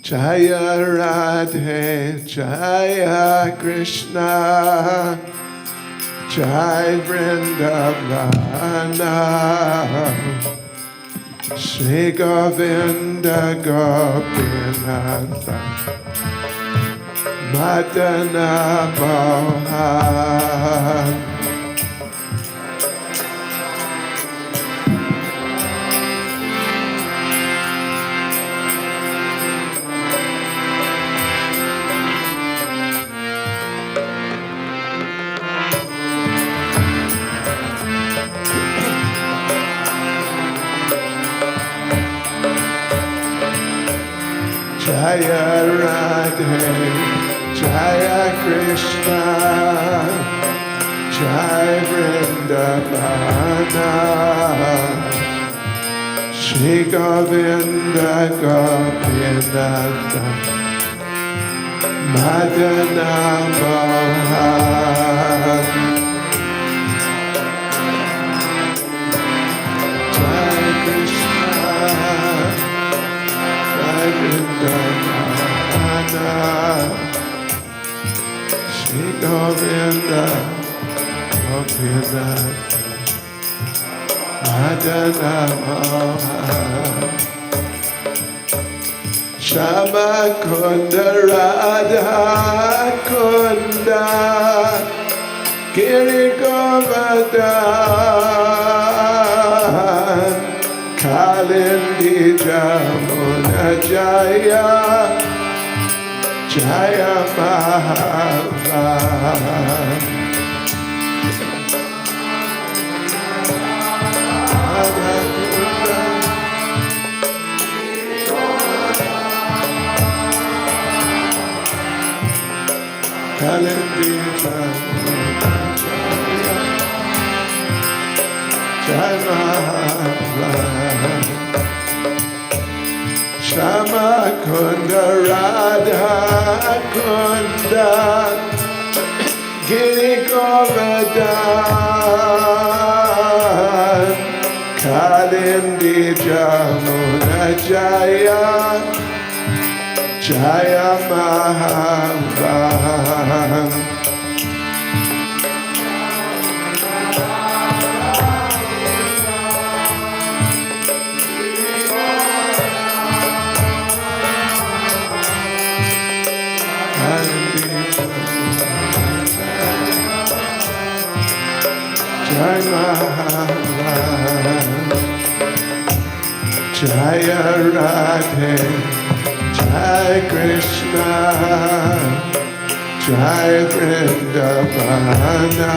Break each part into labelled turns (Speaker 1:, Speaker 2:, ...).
Speaker 1: Jaya Radhe, Jaya Krishna, Jai Vrindavana, Shri Govinda Gopinatha, Madana Mohan. Jaya Radhe, Jaya Krishna, Jai Vrindavana, Shri Govinda Gopinatha, Madana Mohan. Jai Krishna, Jai Vrindavana, Shri Govinda Gopinatha, Madana Mohan. Shama Kunda Radha Kunda Giri Govardhan Kalindi Jamuna Jaya Jaya Mahavan. Kalindi Jamuna Jaya Jaya Mahavan. Shama Kunda Radha Kunda Giri Govardhan Kalindi Jamuna Jaya Jaya Mahavan. Jai Mahavan. Jaya Radhe, Jai Krishna, Jai Vrindavana,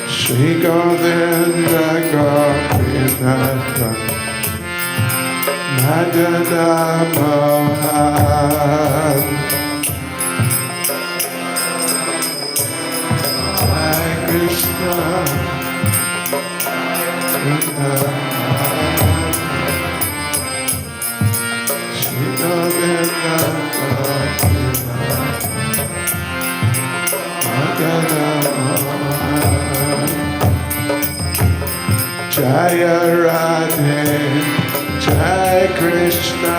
Speaker 1: Shri Govinda Gopinatha, Madana Mohan. Krishna, Shri Govinda Madana Mohan. Jaya Radhe, Jai Krishna,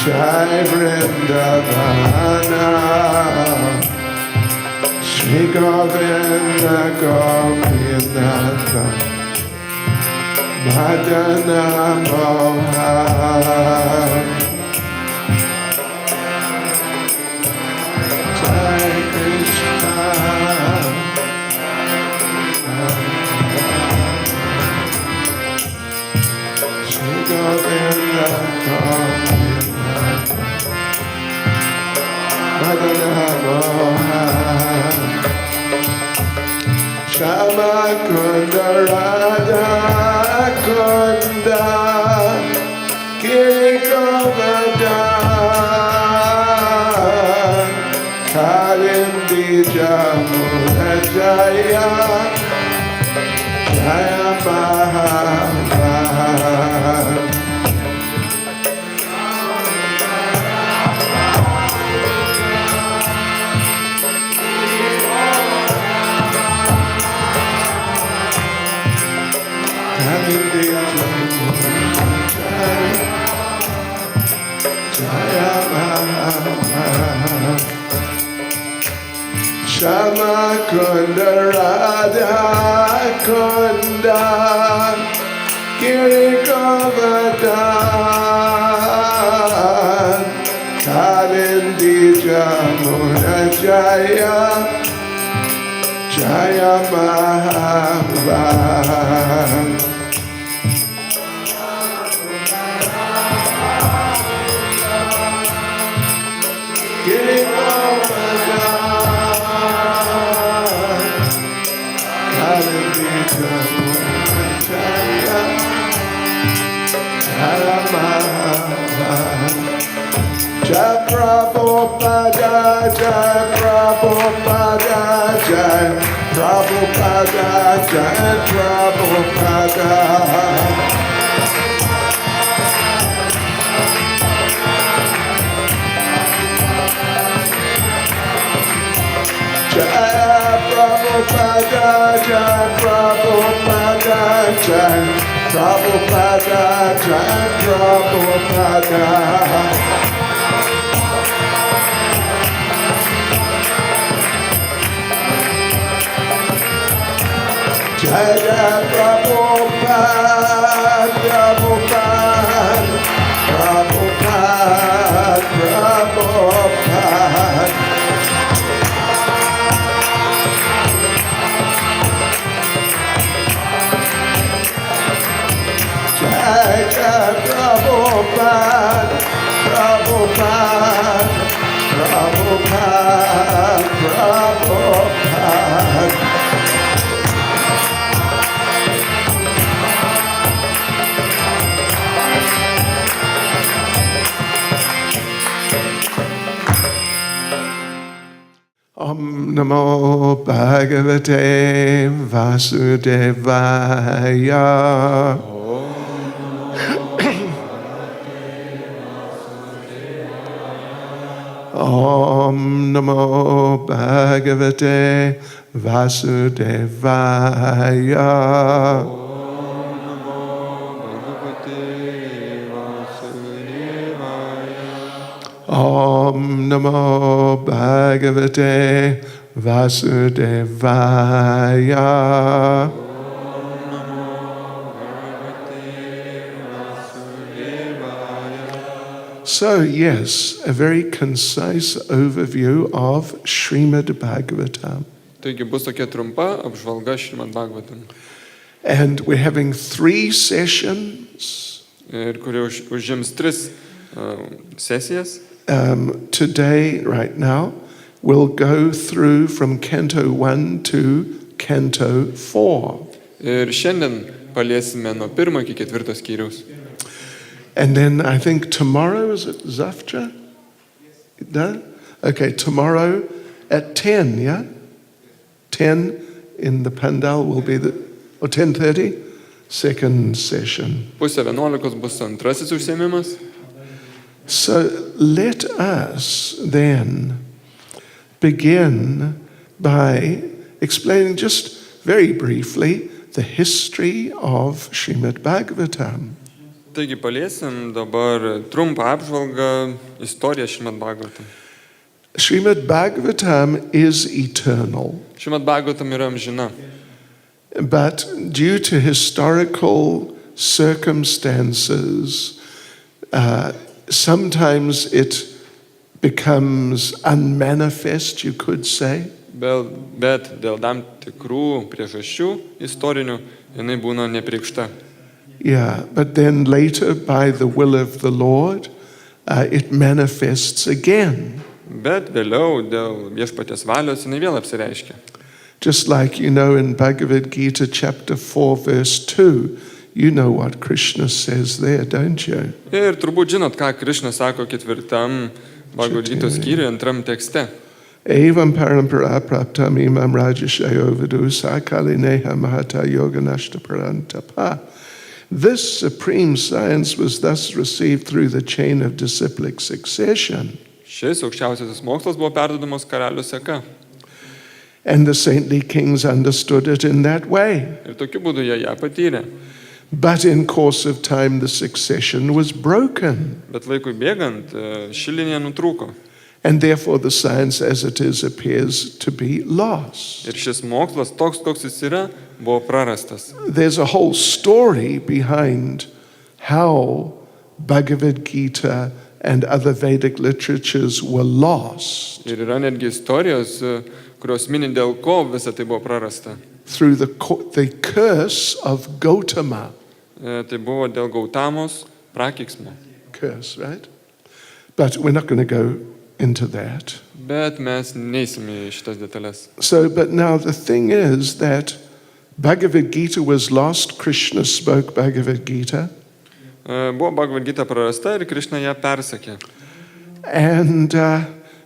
Speaker 1: Jai Vrindavana, Shri Govinda Gopinatha, Madana Mohan. Jai Krishna, Shri Govinda Gopinatha, Madana Mohan. Shama Kunda Radha Kunda Giri Govardhan Kalindi Jamuna Jaya Jaya Mahavan. Kalindi Jamuna Jaya Mukunda Radha Kunda Giri Govardhan Kalindi Jamuna Jaya Jaya Mahabhan Giri Govardhan Kalindi Jamuna Jaya Jaya Mahabhan Jai Prabhupada, Jai Prabhupada, Jai Prabhupada, Jai Prabhupada. Jai Prabhupada, Jai Prabhupada, Jai Prabhupada, Jai Prabhupada. Jai Jai Prabhupada, Prabhupada, Prabhupada, Prabhupada. Jai Jai Prabhupada, Prabhupada, Prabhupada, Prabhupada. Om Namo Bhagavate Vasudevaya. Om Namo Bhagavate Vasudevaya. Om Namo Bhagavate Vasudevaya. So yes, a very concise overview of Srimad Bhagavatam.
Speaker 2: Taigi bus tokia trumpa apžvalga Srimad Bhagavatam.
Speaker 1: And we're having 3 sessions.
Speaker 2: Ir kuri užims 3 sesijas.
Speaker 1: Today, right now, we'll go through from Canto 1 to Canto 4.
Speaker 2: Ir šiandien paliesime nuo 1 iki 4 skyriaus.
Speaker 1: And then I think tomorrow, is it Zaftra? No? Okay, tomorrow at 10, yeah? 10 in the Pandal will be or 10:30, second session.
Speaker 2: Pusė 11 bus antrasis užsiėmimas.
Speaker 1: So let us then begin by explaining just very briefly the history of Srimad Bhagavatam.
Speaker 2: Taigi paliesim dabar trumpą apžvalgą istoriją Srimad Bhagavatam.
Speaker 1: Srimad Bhagavatam is eternal.
Speaker 2: Srimad Bhagavatam yra amžina.
Speaker 1: But due to historical circumstances, sometimes it becomes unmanifest, you could say.
Speaker 2: Bet dėl tam tikrų priežasčių istorinių jinai būna nepriekšta.
Speaker 1: Yeah, but then later, by the will of the Lord, it manifests again.
Speaker 2: Bet vėliau dėl viešpaties valios jinai vėl apsireiškia.
Speaker 1: Just like you know in Bhagavad Gita chapter 4 verse 2, you know what Krishna says there, don't you?
Speaker 2: Ir turbūt žinot, ką Krishna sako 4 Bhagavad Gita skyriuje 2 tekste.
Speaker 1: Evam parampara praptam imam rajashayo vidu sakalineha mahata yoganashta parantapa. This supreme science was thus received through the chain of disciplic succession.
Speaker 2: Šis aukščiausiasis mokslas buvo perduodamas karalių seka.
Speaker 1: And the saintly kings understood it in that way.
Speaker 2: Ir tokiu būdu jie ją patyrė.
Speaker 1: But in course of time the succession was broken.
Speaker 2: Bet laikui bėgant ši linija nutrūko.
Speaker 1: And therefore the science as it is appears to be lost.
Speaker 2: Ir šis mokslas, toks koks jis yra, buvo prarastas.
Speaker 1: There's a whole story behind how Bhagavad Gita and other Vedic literatures were lost
Speaker 2: Ir yra netgi istorijos, kurios mini dėl ko visa tai buvo prarasta.
Speaker 1: through the curse of Gautama.
Speaker 2: Tai buvo dėl Gautamos prakeiksmo.
Speaker 1: Curse, right? But we're not going to go into that.
Speaker 2: Bet mes neisime į šitas detalės.
Speaker 1: So, but now the thing is that Bhagavad Gita was lost. Krishna spoke Bhagavad Gita.
Speaker 2: Buvo Bhagavad Gita prarasta ir Krishna ją persakė.
Speaker 1: And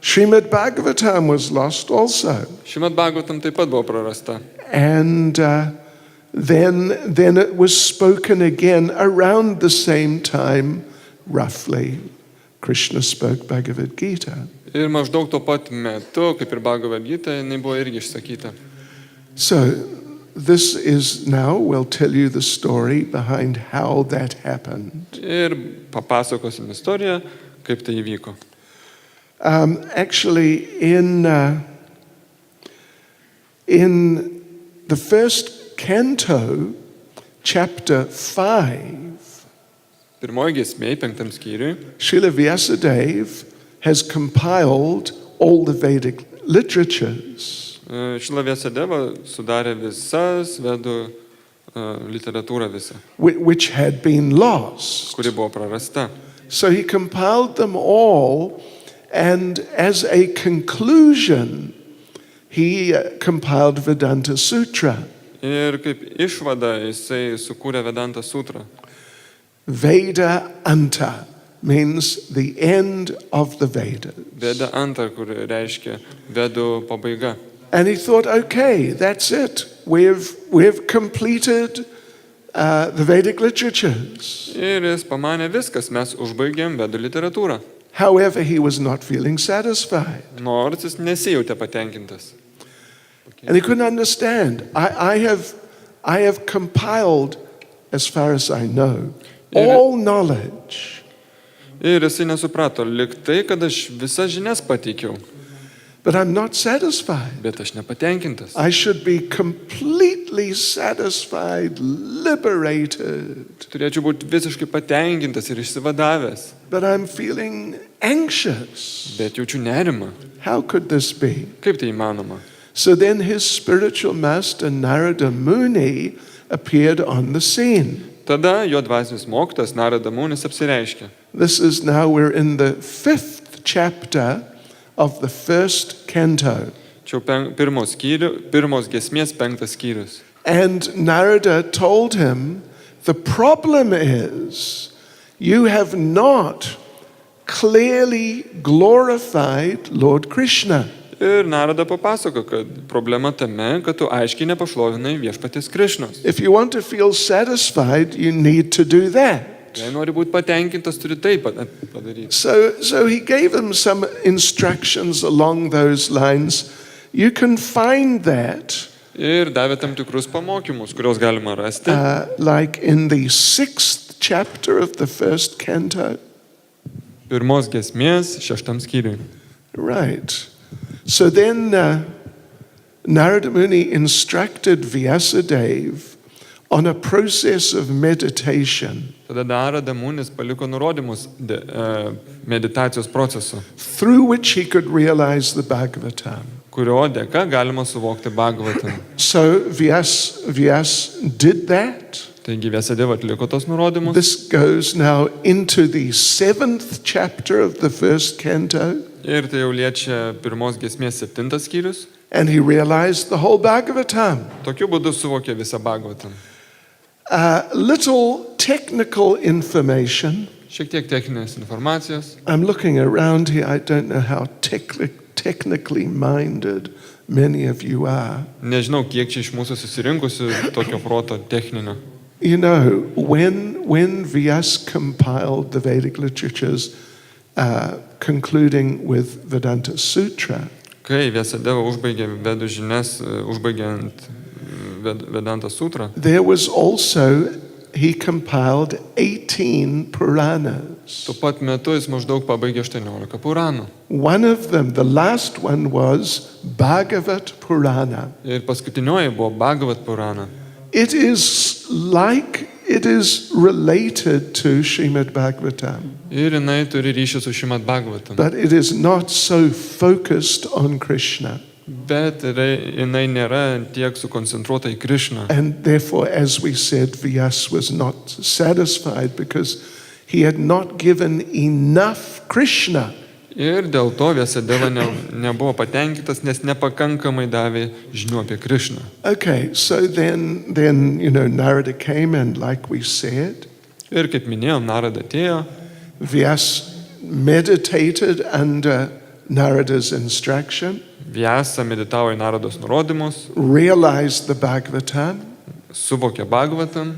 Speaker 1: Srimad Bhagavatam was lost also.
Speaker 2: Srimad Bhagavatam taip pat buvo prarasta.
Speaker 1: And then it was spoken again around the same time, roughly. Krishna spoke Bhagavad Gita.
Speaker 2: Ir maždaug tuo pat metu, kaip ir Bhagavad Gita, jinai buvo irgi išsakyta.
Speaker 1: So this is now, we'll tell you the story behind how that happened.
Speaker 2: Ir papasakosim istoriją, kaip tai įvyko.
Speaker 1: Actually, in the first canto, chapter 5,
Speaker 2: Pirmoji giesmė, 5 skyriui,
Speaker 1: Srila Vyasadeva has compiled all the Vedic literatures.
Speaker 2: Šrila Vyasadeva sudarė visas vedų literatūrą visą,
Speaker 1: Which had been lost.
Speaker 2: kuri buvo prarasta.
Speaker 1: So he compiled them all, and as a conclusion, he compiled Vedanta Sutra.
Speaker 2: Ir kaip išvada jisai sukūrė Vedanta sutrą.
Speaker 1: Veda Anta means the end of the Vedas.
Speaker 2: Veda antar, kur reiškia vedų pabaiga.
Speaker 1: And he thought, okay, that's it. We've completed the Vedic literatures.
Speaker 2: Ir jis pamanė viskas, mes užbaigėm vedų literatūrą.
Speaker 1: However, he was not feeling satisfied.
Speaker 2: Nors jis nesijautė patenkintas.
Speaker 1: And he couldn't understand. I have compiled, as far as I know, all knowledge.
Speaker 2: Ir jisai nesuprato, lyg tai, kad aš visas žinias pateikiau,
Speaker 1: But I'm not satisfied.
Speaker 2: bet aš nepatenkintas.
Speaker 1: I should be completely satisfied, liberated.
Speaker 2: Turėčiau būti visiškai patenkintas ir išsivadavęs,
Speaker 1: But I'm feeling anxious.
Speaker 2: bet jaučiu nerimą.
Speaker 1: How could this be?
Speaker 2: Kaip tai įmanoma?
Speaker 1: So then his spiritual master Narada Muni appeared on the scene.
Speaker 2: Tada jo dvasinis mokytojas Narada Munis apsireiškė.
Speaker 1: This is now, we're in the 5th chapter of the first canto.
Speaker 2: Čia pirmos giesmės 5 skyrius.
Speaker 1: And Narada told him, the problem is you have not clearly glorified Lord Krishna.
Speaker 2: Ir Narada papasako, kad problema tame, kad tu aiškiai nepašlovinai viešpaties Krišnos.
Speaker 1: If you want to feel satisfied, you need to do that.
Speaker 2: Jei nori būti patenkintas, turi tai padaryti.
Speaker 1: So he gave them some instructions along those lines. You can find that
Speaker 2: Ir davė tam tikrus pamokymus, kuriuos galima rasti.
Speaker 1: like in the 6th chapter of the first canto.
Speaker 2: Pirmos giesmės 6 skyriui.
Speaker 1: Right. So then Narada Muni instructed Vyasadeva on a process of meditation
Speaker 2: Tada Narada Munis paliko nurodymus meditacijos procesu,
Speaker 1: through which he could realize the Bhagavatam.
Speaker 2: kurio dėka galima suvokti Bhagavatam.
Speaker 1: So Vyas did that.
Speaker 2: Taigi Vyasadeva atliko tos nurodymus.
Speaker 1: This goes now into the 7th chapter of the first canto,
Speaker 2: Ir tai jau liečia pirmos giesmės 7 skyrius.
Speaker 1: and he realized the whole Bhagavatam.
Speaker 2: Tokiu būdu suvokė visą Bhagavatam.
Speaker 1: Little technical information.
Speaker 2: Šiek tiek techninės informacijos.
Speaker 1: I'm looking around here. I don't know how technically minded many of you are.
Speaker 2: Nežinau, kiek čia iš mūsų susirinkusių tokio proto techninio.
Speaker 1: You know, when Vyas compiled the Vedic literatures, concluding with Vedanta Sutra,
Speaker 2: Kai Vyasadeva užbaigė vedų žinias, užbaigiant Vedanta sutrą,
Speaker 1: there was also he compiled 18 Puranas.
Speaker 2: Tuo pat metu jis maždaug pabaigė 18 Puranų.
Speaker 1: One of them, the last one, was Bhagavat Purana.
Speaker 2: Ir paskutinioji buvo Bhagavat Purana.
Speaker 1: It is related to Srimad Bhagavatam,
Speaker 2: Ir jinai turi ryšį su Srimad Bhagavatam.
Speaker 1: but it is not so focused on Krishna.
Speaker 2: Bet jinai nėra tiek sukoncentruota į Krishną.
Speaker 1: And therefore, as we said, Vyas was not satisfied because he had not given enough Krishna.
Speaker 2: Ir dėl to Vyasadeva nebuvo patenkintas, nes nepakankamai davė žinių apie Krishną.
Speaker 1: Okay, so then Narada came, and like we said,
Speaker 2: Ir kaip minėjom, Narada atėjo,
Speaker 1: Vyas meditated under Narada's instruction,
Speaker 2: Vyasa meditavo į Narados nurodymus,
Speaker 1: realized the Bhagavatam.
Speaker 2: suvokė Bhagavatam,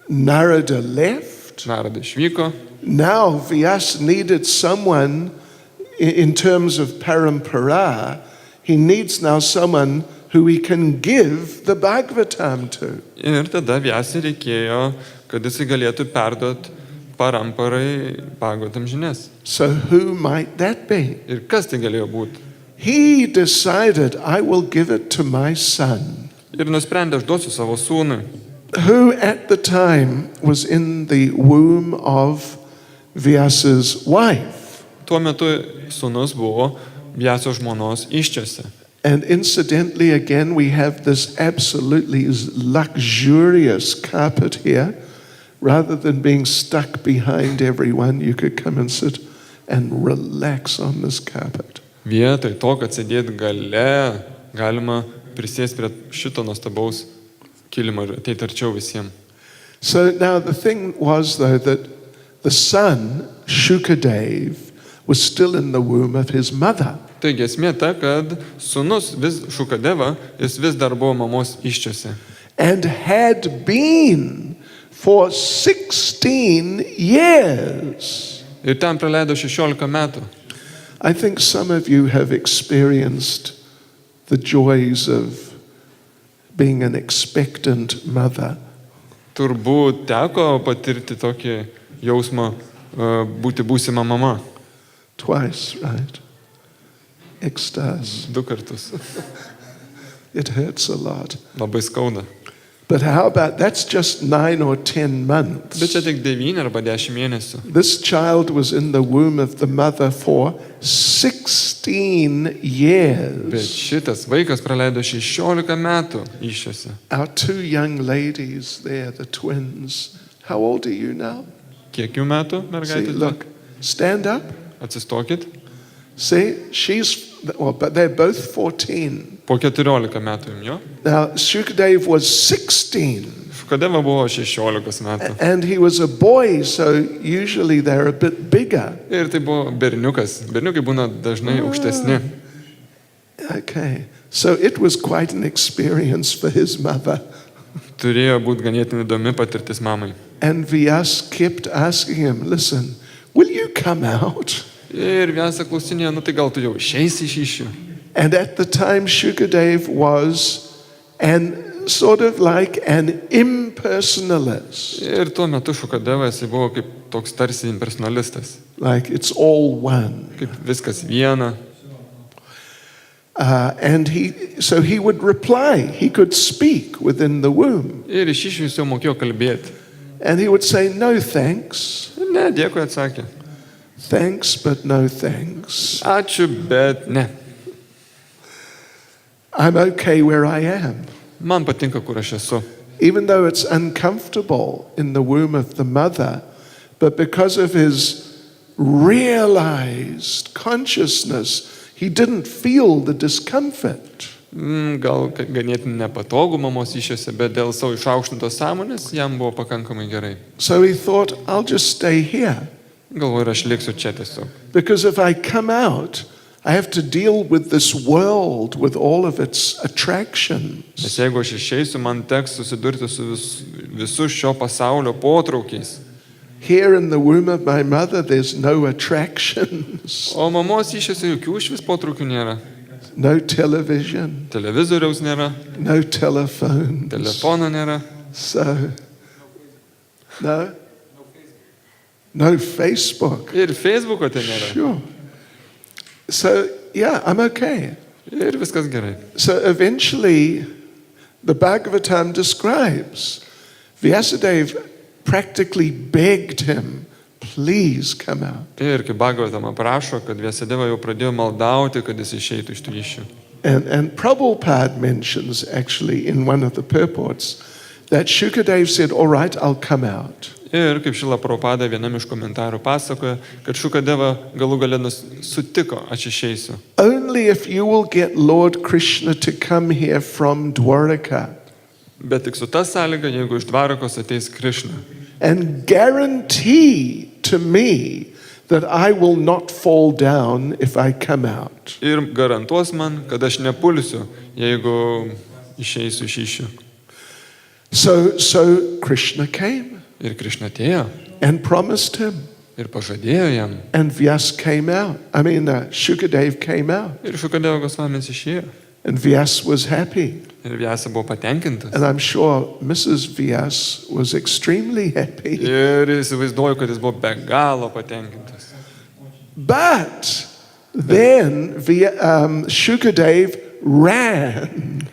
Speaker 1: Narada left.
Speaker 2: Narada išvyko.
Speaker 1: Now Vyas needed someone, in terms of parampara, he needs now someone who he can give the Bhagavatam to.
Speaker 2: Ir tada Vyasai reikėjo, kad jis galėtų perduoti paramparai Bhagavatam žinias.
Speaker 1: So who might that be?
Speaker 2: Ir kas tai galėjo būti?
Speaker 1: He decided, I will give it to my son,
Speaker 2: Ir nusprendė, aš duosiu savo sūnui,
Speaker 1: who at the time was in the womb of Vyasa's wife.
Speaker 2: tuo metu sūnus buvo Vyaso žmonos iščiose.
Speaker 1: And incidentally, again, we have this absolutely luxurious carpet here. Rather than being stuck behind everyone, you could come and sit and relax on this carpet.
Speaker 2: Vietoj to, kad sėdėti gale, galima prisėsti prie šito nuostabaus kilimo ir ateiti arčiau visiems.
Speaker 1: So now the thing was, though, that the son, Shukadev, was still in the womb of his mother.
Speaker 2: Taigi esmė ta, kad sūnus Šukadeva, jis vis dar buvo mamos iščiose.
Speaker 1: And had been for 16 years.
Speaker 2: Ir ten praleido 16 metų.
Speaker 1: I think some of you have experienced the joys of being an expectant mother.
Speaker 2: Turbūt teko patirti tokį jausmą būti būsima mama.
Speaker 1: Twice, right? Ecstasy.
Speaker 2: 2 kartus.
Speaker 1: It hurts a lot.
Speaker 2: Labai skauda.
Speaker 1: But how about, that's just 9 or 10 months.
Speaker 2: Bet čia tik 9 arba 10 mėnesių.
Speaker 1: This child was in the womb of the mother for 16
Speaker 2: Bet
Speaker 1: years.
Speaker 2: šitas vaikas praleido 16 metų iščiose.
Speaker 1: Our 2 young ladies there, the twins, how old are you now?
Speaker 2: Kiek jų metų,
Speaker 1: See,
Speaker 2: mergaitė?
Speaker 1: look, stand up.
Speaker 2: Atsistokit.
Speaker 1: See, but they're both 14.
Speaker 2: Po 14 metų jo.
Speaker 1: Now, Shukadev was 16,
Speaker 2: Šukadeva buvo 16 metų.
Speaker 1: and he was a boy, so usually they're a bit bigger.
Speaker 2: Ir tai buvo berniukas. Berniukai būna dažnai aukštesni.
Speaker 1: Okay, so it was quite an experience for his mother.
Speaker 2: Turėjo būti ganėtinai įdomi patirtis mamai.
Speaker 1: And Vyas kept asking him, listen, will you come out?
Speaker 2: Ir Vyasa klausinėjo, tai gal tu jau išeisi iš iššių.
Speaker 1: And at the time, Shukadev was sort of like an impersonalist.
Speaker 2: Ir tuo metu Šukadeva jisai buvo kaip toks tarsi impersonalistas.
Speaker 1: Like it's all one.
Speaker 2: Kaip viskas viena.
Speaker 1: And so he would reply. He could speak within the womb.
Speaker 2: Ir iš iššių jis jau mokėjo kalbėti.
Speaker 1: And he would say, no thanks.
Speaker 2: Ne, dėkui atsakė.
Speaker 1: Thanks, but no thanks.
Speaker 2: Ačiū, bet ne.
Speaker 1: I'm okay where I am.
Speaker 2: Man patinka, kur aš esu.
Speaker 1: Even though it's uncomfortable in the womb of the mother, but because of his realized consciousness, he didn't feel the discomfort.
Speaker 2: Gal ganėtinai nepatogu mamos išėse, bet dėl savo išaukštintos sąmonės jam buvo pakankamai gerai.
Speaker 1: So he thought, I'll just stay here.
Speaker 2: Galvoju, aš liksiu čia tiesiog.
Speaker 1: Because if I come out, I have to deal with this world with all of its attractions.
Speaker 2: Nes jeigu aš išeisiu, man teks susidurti su visu šio pasaulio potraukiais.
Speaker 1: Here in the womb of my mother, there's no attractions.
Speaker 2: O mamos išėse jokių iš vis potraukių nėra.
Speaker 1: No television.
Speaker 2: Televizoriaus nėra.
Speaker 1: No telephone.
Speaker 2: Telefono nėra.
Speaker 1: So, No? No Facebook.
Speaker 2: Ir Facebook'o ten nėra.
Speaker 1: Sure. So, yeah, I'm okay.
Speaker 2: Ir viskas gerai.
Speaker 1: So eventually, the Bhagavatam describes Vyasadeva practically begged him, please come out.
Speaker 2: Ir kai Bhagavatam aprašo, kad Vyasadeva jau pradėjo maldauti, kad jis išeitų iš tų ryšių.
Speaker 1: And Prabhupada mentions actually in one of the purports that Shukadeva said, all right, I'll come out.
Speaker 2: Ir kaip Šrila Prabhupada vienam iš komentarų pasakoja, kad Šukadeva galų gale sutiko, aš išeisiu.
Speaker 1: Only if you will get Lord Krishna to come here from Dwaraka
Speaker 2: Bet tik su ta sąlyga, jeigu iš Dvarakos ateis Krishna.
Speaker 1: and guarantee to me that I will not fall down if I come out.
Speaker 2: Ir garantuos man, kad aš nepulsiu, jeigu išeisiu iš ryšių.
Speaker 1: So Krishna came
Speaker 2: Ir Krishna atėjo
Speaker 1: and promised him.
Speaker 2: ir pažadėjo jam.
Speaker 1: And Vyas came out. Shukadeva came out.
Speaker 2: Ir Šukadeva Gosvamis išėjo.
Speaker 1: And Vyas was happy.
Speaker 2: Ir Vyasa buvo patenkintas.
Speaker 1: And I'm sure Mrs. Vyas was extremely happy.
Speaker 2: Ir įsivaizduoju, kad jis buvo be galo patenkintas.
Speaker 1: But then Shukadeva ran.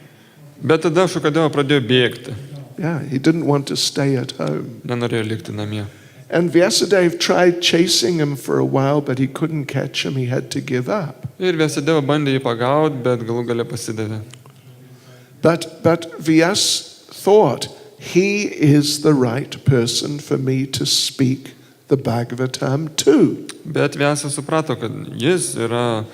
Speaker 2: Bet tada Šukadeva pradėjo bėgti.
Speaker 1: Yeah, he didn't want to stay at home.
Speaker 2: Nenorėjo likti namie.
Speaker 1: And Vyasadeva tried chasing him for a while, but he couldn't catch him. He had to give up.
Speaker 2: Ir Vyasadeva bandė jį pagauti, bet galų gale pasidavė.
Speaker 1: But Vyas thought, he is the right person for me to speak the Bhagavatam to.
Speaker 2: Bet Vyasa suprato, kad jis yra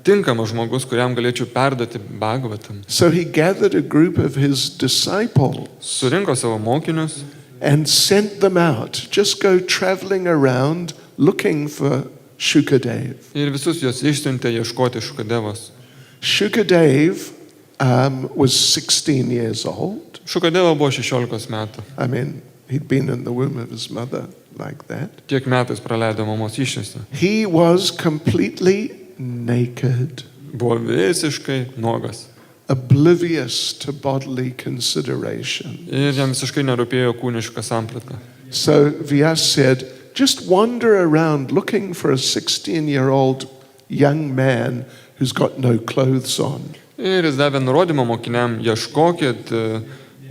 Speaker 2: tinkamas žmogus, kuriam galėčiau perduoti Bhagavatam.
Speaker 1: So he gathered a group of his disciples
Speaker 2: Surinko savo mokinius
Speaker 1: and sent them out, just go traveling around looking for Shukadeva.
Speaker 2: ir visus juos išsiuntė ieškoti Šukadevos.
Speaker 1: Shukadeva was 16 years old.
Speaker 2: Šukadeva buvo 16 metų.
Speaker 1: He'd been in the womb of his mother like that.
Speaker 2: Tiek metais praleido mamos iššiose.
Speaker 1: He was completely naked,
Speaker 2: Buvo visiškai nuogas.
Speaker 1: oblivious to bodily consideration.
Speaker 2: Ir jam visiškai nerūpėjo kūniška samprata.
Speaker 1: So Vyas said, just wander around looking for a 16-year-old young man who's got no clothes on.
Speaker 2: Ir jis davė nurodymą mokiniam, ieškokit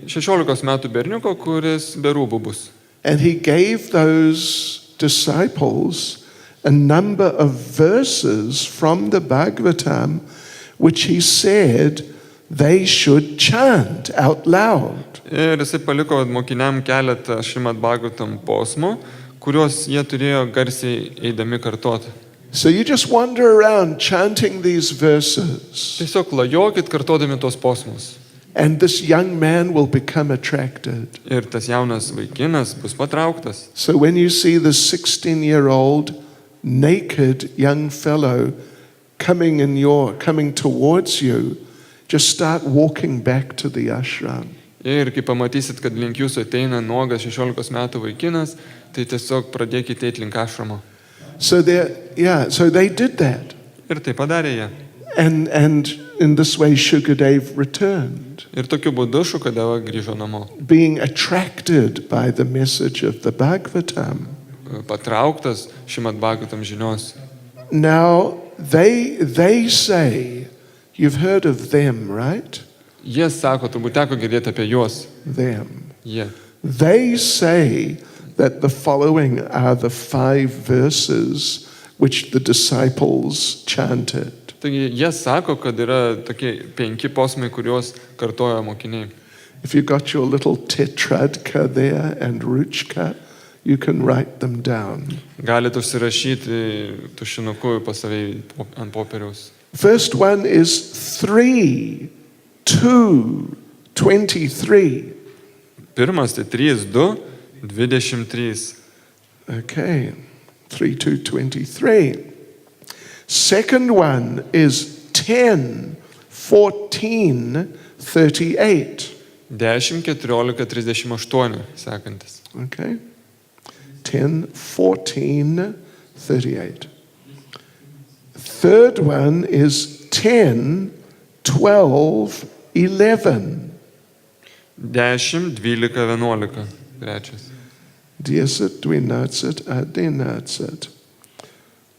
Speaker 2: 16 metų berniuko, kuris be rūbų bus.
Speaker 1: And he gave those disciples a number of verses from the Bhagavatam which he said they should chant out loud.
Speaker 2: Ir jisai paliko mokiniam keletą Srimad Bhagavatam posmų, kuriuos jie turėjo garsiai eidami kartoti.
Speaker 1: So you just wander around chanting these verses,
Speaker 2: Tiesiog lajokit kartodami tos posmus.
Speaker 1: and this young man will become attracted.
Speaker 2: Ir tas jaunas vaikinas bus patrauktas.
Speaker 1: So when you see the 16-year-old naked young fellow coming towards you, just start walking back to the ashram.
Speaker 2: Ir kai pamatysit, kad link jūsų ateina nuogas 16 metų vaikinas, tai tiesiog pradėkite eiti link ašramo.
Speaker 1: So they did that.
Speaker 2: Ir tai padarė jie.
Speaker 1: And in this way Shukadeva returned,
Speaker 2: Ir tokiu būdu Šukadeva grįžo namo.
Speaker 1: being attracted by the message of the Bhagavatam.
Speaker 2: Patrauktas Srimad Bhagavatam žinios.
Speaker 1: Now, they say, you've heard of them, right?
Speaker 2: Jie sako, turbūt teko girdėti apie juos.
Speaker 1: Them.
Speaker 2: Jie.
Speaker 1: They say that the following are the 5 verses which the disciples chanted.
Speaker 2: Taigi jie sako, kad yra tokie 5 posmai, kuriuos kartojo mokiniai.
Speaker 1: If you've got your little tetradka there and ruchka, you can write them down.
Speaker 2: Galite užsirašyti tušinuku pas save ant popieriaus.
Speaker 1: First one is 3, 2, 23.
Speaker 2: Pirmas tai 3, 2, 23.
Speaker 1: Okay, 3, 2, 23. Second one is 10, 14, 38.
Speaker 2: 10, 14, 38 sekantis.
Speaker 1: Okay, 10, 14, 38. Third one is 10, 12, 11.
Speaker 2: 10, 12, 11. Trečias.
Speaker 1: Deersit, dwinatsit, adinatsit.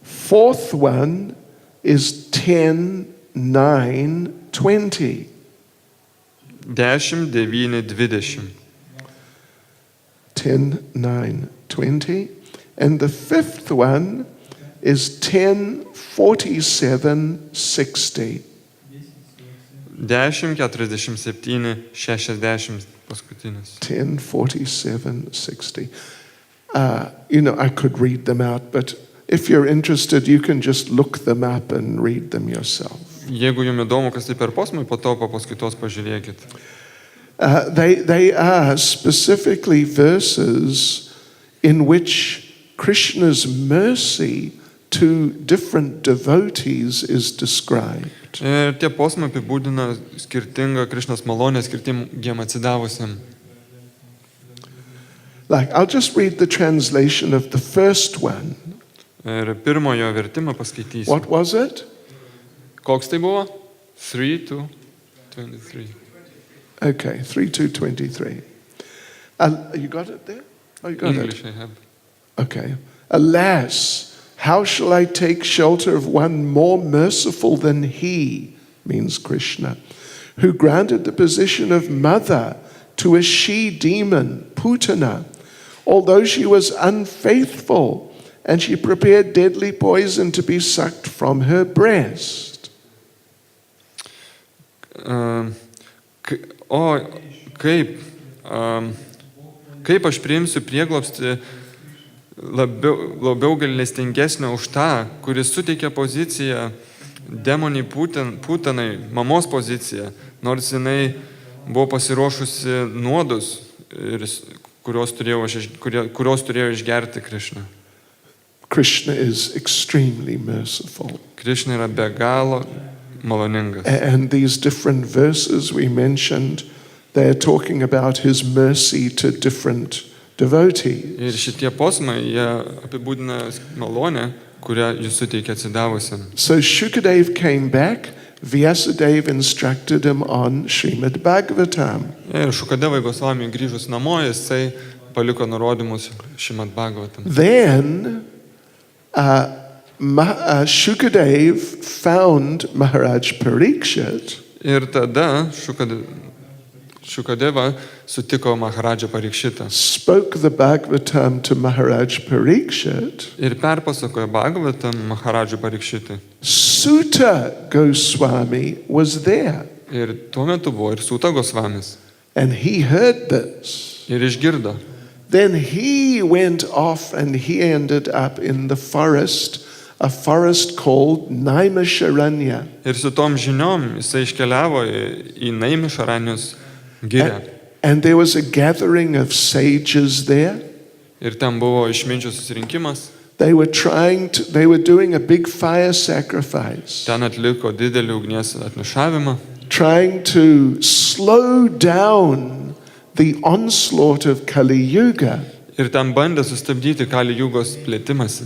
Speaker 1: Fourth one is 10, 9, 20.
Speaker 2: 10, 9, 20.
Speaker 1: 10, 9, 20. And the fifth one is 10, 47, 60.
Speaker 2: 10, 47, 60 paskutinis.
Speaker 1: 10, 47, 60. I could read them out, but if you're interested, you can just look them up and read them yourself.
Speaker 2: Jeigu jums įdomu, kas tai per posmai, po to po paskaitos pažiūrėkit.
Speaker 1: They are specifically verses in which Krishna's mercy to different devotees is described.
Speaker 2: Ir tie posmai apibūdina skirtingą Krišnos malonę skirtingiem atsidavusiam.
Speaker 1: I'll just read the translation of the first one.
Speaker 2: Ir pirmojo vertimą paskaitysiu.
Speaker 1: What was it?
Speaker 2: Koks tai buvo? 3 to 23.
Speaker 1: Okay, 3 to 23. You got it there? Oh, you got
Speaker 2: English
Speaker 1: it.
Speaker 2: I have.
Speaker 1: Okay. Alas, how shall I take shelter of one more merciful than he, means Krishna, who granted the position of mother to a she-demon, Putana, although she was unfaithful, and she prepared deadly poison to be sucked from her breast.
Speaker 2: Kaip aš priimsiu prieglobstį labiau gailestingesnio už tą, kuris suteikia poziciją demoniai Putanai, mamos poziciją, nors jinai buvo pasiruošusi nuodus, kurios turėjo išgerti Krishna.
Speaker 1: Krishna is extremely merciful.
Speaker 2: Krishna yra be galo maloningas.
Speaker 1: And these different verses we mentioned, they're talking about his mercy to different devotees.
Speaker 2: Ir šitie posmai, jie apibūdina malonę, kurią jis suteikia atsidavusiam.
Speaker 1: So Shukadev came back, Vyasadeva instructed him on Srimad Bhagavatam.
Speaker 2: Ir Šukadevai Gosvami grįžus namo, jisai paliko nurodymus Srimad Bhagavatam.
Speaker 1: Then Shukadev found Maharaj Parikshit.
Speaker 2: Ir tada Šukadeva sutiko Maharadžą Parikšitą.
Speaker 1: Spoke the Bhagavatam to Maharaj Parikshit.
Speaker 2: Ir perpasakojo Bhagavatam Maharadžui Parikšitui.
Speaker 1: Sutta Goswami was there.
Speaker 2: Ir tuo metu buvo ir Suta Gosvamis.
Speaker 1: And he heard this.
Speaker 2: Ir išgirdo.
Speaker 1: Then he went off and he ended up in the forest, a forest called Naimisharanya.
Speaker 2: Ir su tom žiniom jisai iškeliavo į Naimisharanius girią.
Speaker 1: And there was a gathering of sages there.
Speaker 2: Ir ten buvo išminčių susirinkimas.
Speaker 1: They were doing a big fire sacrifice.
Speaker 2: Ten atliko didelį ugnies atnešavimą.
Speaker 1: Trying to slow down the onslaught of Kali Yuga.
Speaker 2: Ir ten bandė sustabdyti Kali Jugos plėtimąsi.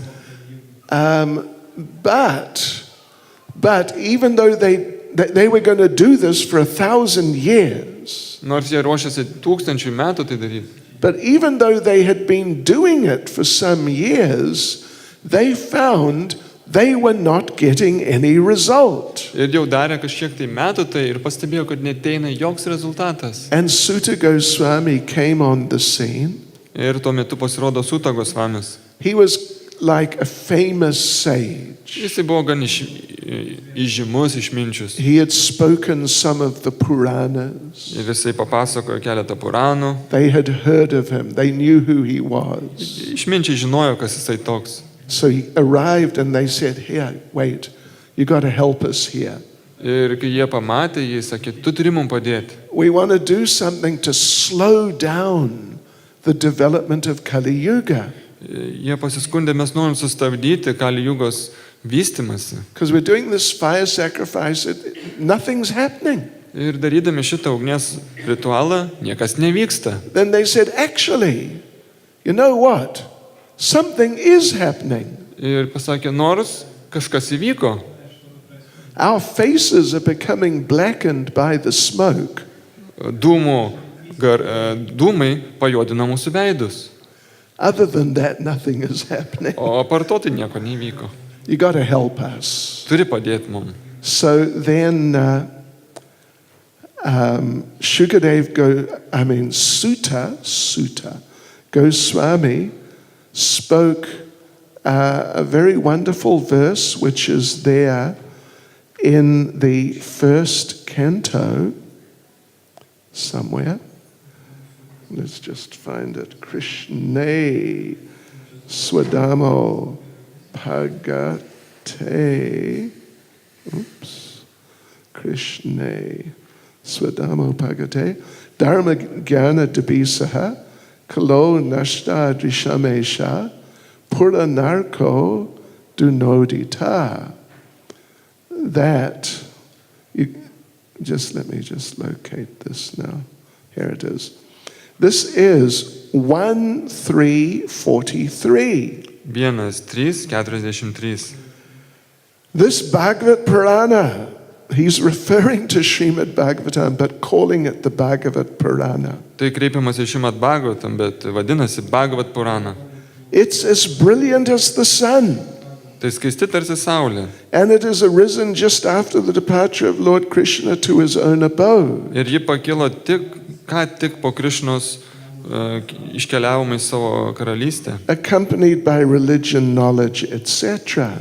Speaker 1: But even though they were going to do this for 1,000 years.
Speaker 2: Nors jie ruošiasi 1000 metų tai daryti.
Speaker 1: But even though they had been doing it for some years, they found they were not getting any result.
Speaker 2: Ir jau darė kažkiek tai metų tai ir pastebėjo, kad neteina joks rezultatas.
Speaker 1: And Sutta Goswami came on the scene.
Speaker 2: Ir tuo metu pasirodo Suta Gosvamis.
Speaker 1: He was like a famous sage.
Speaker 2: Jisai buvo gan įžymus, išminčius.
Speaker 1: He had spoken some of the Puranas.
Speaker 2: Ir jisai papasakojo keletą Puranų.
Speaker 1: They had heard of him. They knew who he was.
Speaker 2: Išminčiai žinojo, kas jisai toks.
Speaker 1: So he arrived and they said, "Here, wait, you got to help us here.
Speaker 2: Ir kai jie pamatė, jie sakė, tu turi mums padėti.
Speaker 1: We want to do something to slow down the development of Kali Yuga.
Speaker 2: Jie pasiskundė, mes norim sustabdyti Kali Jugos vystimąsi.
Speaker 1: Because we're doing this fire sacrifice, nothing's happening."
Speaker 2: Ir darydami šitą ugnies ritualą, niekas nevyksta.
Speaker 1: Then they said, "Actually, you know what? Something is happening.
Speaker 2: Ir pasakė, nors kažkas įvyko.
Speaker 1: Our faces are becoming blackened by the smoke.
Speaker 2: Dūmai pajuodina mūsų veidus.
Speaker 1: Other than that, nothing is happening.
Speaker 2: O apart to tai nieko nevyko.
Speaker 1: You got to help us.
Speaker 2: Turi padėti mums.
Speaker 1: So then Sutta Goswami spoke a very wonderful verse which is there in the first canto somewhere. Let's just find it. Krishna Swadamo Bhagate. Krishna Swadamo Bhagate. Dharma Jnana Dabisaha Kalo Nashta Drishamesha Pura Narko Dunodita. That, let me just locate this now. Here it is. This is 1:3:43.
Speaker 2: 1:3:43.
Speaker 1: This Bhagavad Purana, he's referring to Srimad Bhagavatam, but calling it the Bhagavad Purana.
Speaker 2: Tai kreipiamas į Srimad Bhagavatam, bet vadinasi Bhagavad Purana.
Speaker 1: It's as brilliant as the sun.
Speaker 2: Tai skaisti tarsi saulė.
Speaker 1: And it has arisen just after the departure of Lord Krishna to his own abode.
Speaker 2: Ir ji pakilo tik po Krišnos iškeliavome į savo karalystę.
Speaker 1: Accompanied by religion, knowledge, etc.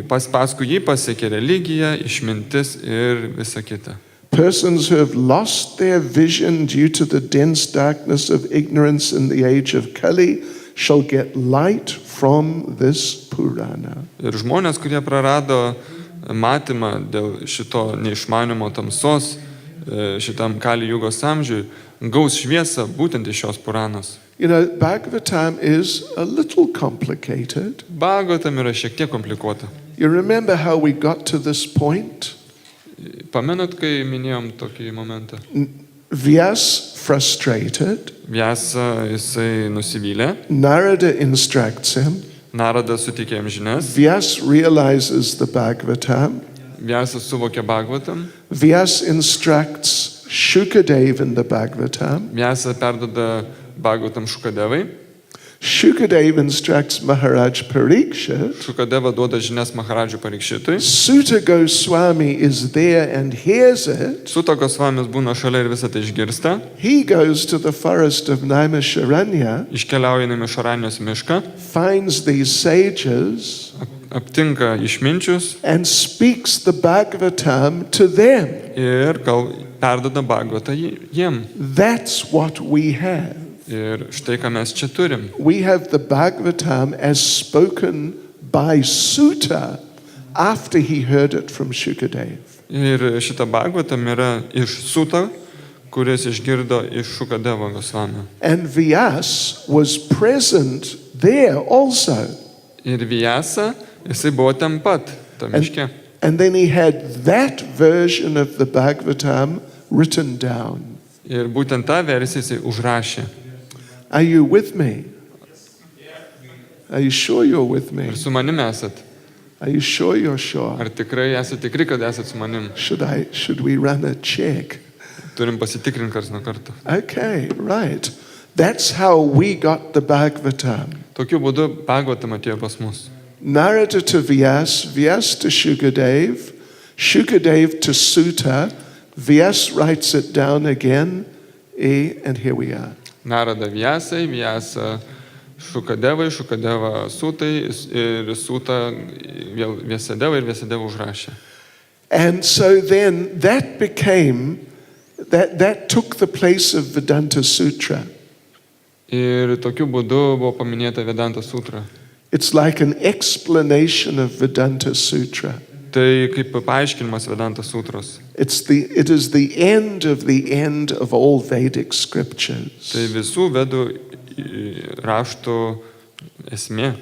Speaker 2: Paskui jį pasiekė religija, išmintis ir visa kita.
Speaker 1: Persons who have lost their vision due to the dense darkness of ignorance in the age of Kali shall get light from this Purana.
Speaker 2: Ir žmonės, kurie prarado matymą dėl šito neišmanimo tamsos, šitam Kali jugos amžiui, gaus šviesą būtent iš šios Puranos.
Speaker 1: You know, Bhagavatam is a little complicated.
Speaker 2: Bhagavatam yra šiek tiek komplikuota.
Speaker 1: You remember how we got to this point?
Speaker 2: Pamenat, kai minėjom tokį momentą?
Speaker 1: Vyas frustrated.
Speaker 2: Vyasa jisai nusivylė.
Speaker 1: Narada instructs him.
Speaker 2: Narada suteikė jam žinias.
Speaker 1: Vyas realizes the Bhagavatam.
Speaker 2: Vyasas suvokė Bhagavatam.
Speaker 1: Vyas instructs Shukadeva in the Bhagavatam.
Speaker 2: Vyasa perduoda Bhagavatam Shukadevai.
Speaker 1: Shukadeva instructs Maharaj Parikshit.
Speaker 2: Shukadeva duoda žinias Maharadžui Parikšitui.
Speaker 1: Sutta Goswami is there and hears it.
Speaker 2: Sutta Goswamis būna šalia ir visą tai išgirsta.
Speaker 1: He goes to the forest of Naimisharanya.
Speaker 2: Iškeliauja į Naimisharanijos mišką.
Speaker 1: Finds these sages.
Speaker 2: Aptinka išminčius.
Speaker 1: And speaks the Bhagavatam to them.
Speaker 2: Ir perduoda Bhagavatą jiem.
Speaker 1: That's what we have.
Speaker 2: Ir štai ką mes čia turim.
Speaker 1: We have the Bhagavatam as spoken by Sutta after he heard it from Shukadeva.
Speaker 2: Ir šitą Bhagavatam yra iš Sutta, kuris išgirdo iš Šukadevo Gosvamio.
Speaker 1: And Vyas was present there also.
Speaker 2: Ir Vyasa, jisai buvo ten pat, tam miške.
Speaker 1: And then he had that version of the Bhagavatam written down.
Speaker 2: Ir būtent tą versiją jisai užrašė.
Speaker 1: Are you with me? Are you sure you're with me?
Speaker 2: Ar su manim esat?
Speaker 1: Are you sure you're sure?
Speaker 2: Ar tikrai esate tikri, kad esat su manim?
Speaker 1: Should we run a check?
Speaker 2: Turim pasitikrinti karts nuo karto.
Speaker 1: Okay, right. That's how we got the Bhagavatam.
Speaker 2: Tokiu būdu Bhagavatam atėjo pas mus.
Speaker 1: Narada to Vyas, Vyas to Shukadev, Shukadev to Sutta, Vyas writes it down again, and here we are.
Speaker 2: Narada Vyasai, Vyasa Šukadevai, Šukadeva Sutai ir Suta vėl Vyasadeva ir Vyasadeva užrašė.
Speaker 1: And so then that became, that took the place of Vedanta Sutra.
Speaker 2: Ir tokiu būdu buvo paminėta Vedanta Sutra.
Speaker 1: It's like an explanation of Vedanta Sutra.
Speaker 2: Tai kaip paaiškinimas Vedanta Sutros.
Speaker 1: It is the end of all Vedic scriptures.
Speaker 2: Tai visų vedų raštų esmė.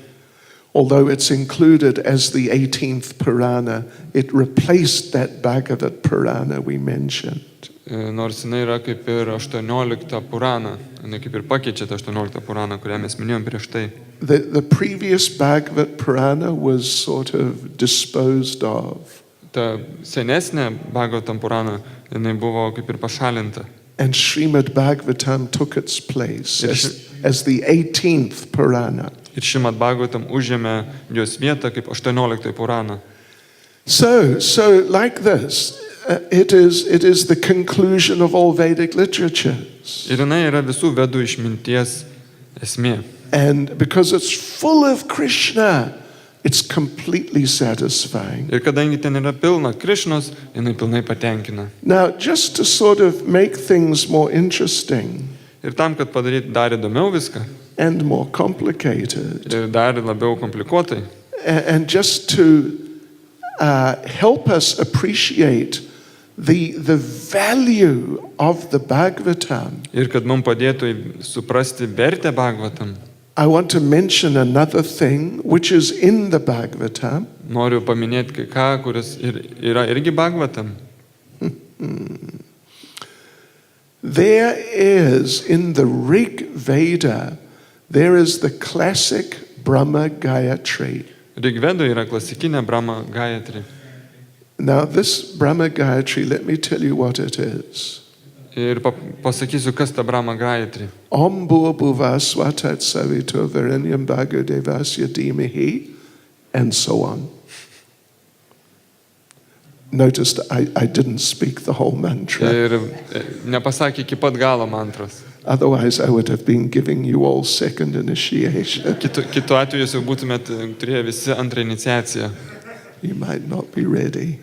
Speaker 1: Although it's included as the 18th Purana, it replaced that Bhagavad Purana we mentioned.
Speaker 2: Nors jinai yra kaip ir 18 Purana, jinai kaip ir pakeičia tą 18 Puraną, kurią mes minėjom prieš tai.
Speaker 1: The previous Bhagavad Purana was sort of disposed of.
Speaker 2: Ta senesnė Bhagavatam Purana, jinai buvo kaip ir pašalinta.
Speaker 1: And Srimad Bhagavatam took its place as the 18th Purana.
Speaker 2: Ir Srimad Bhagavatam užėmė jos vietą kaip 18 Purana.
Speaker 1: So like this, it is the conclusion of all Vedic literatures.
Speaker 2: Ir jinai yra visų vedų išminties esmė.
Speaker 1: And because it's full of Krishna, it's completely satisfying.
Speaker 2: Ir kadangi ten yra pilna Krišnos, jinai pilnai patenkina.
Speaker 1: Now, just to sort of make things more interesting
Speaker 2: Ir tam, kad padaryti dar įdomiau viską,
Speaker 1: and more complicated,
Speaker 2: ir dar labiau komplikuotai,
Speaker 1: and just to help us appreciate the value of the Bhagavatam,
Speaker 2: ir kad mums padėtų suprasti vertę Bhagavatam,
Speaker 1: I want to mention another thing which is in the Bhagavatam.
Speaker 2: noriu paminėti kai ką, kuris yra irgi Bhagavatam.
Speaker 1: There is, in the Rig Veda, there is the classic Brahma Gayatri.
Speaker 2: Rigvedoje yra klasikinė Brahma Gayatri.
Speaker 1: Now, this Brahma Gayatri, let me tell you what it is.
Speaker 2: Ir pasakysiu, kas ta Brahma Gayatri.
Speaker 1: Om Bhurabhuva Svatat Savito Varenyam Bhargo Devasya Dhimahi, and so on. Notice that I didn't speak the whole mantra.
Speaker 2: Ir nepasakė iki pat galo mantros.
Speaker 1: Otherwise, I would have been giving you all second initiation.
Speaker 2: Kitu atveju jūs jau būtumėt turėję visi antrą iniciaciją.
Speaker 1: You might not be ready,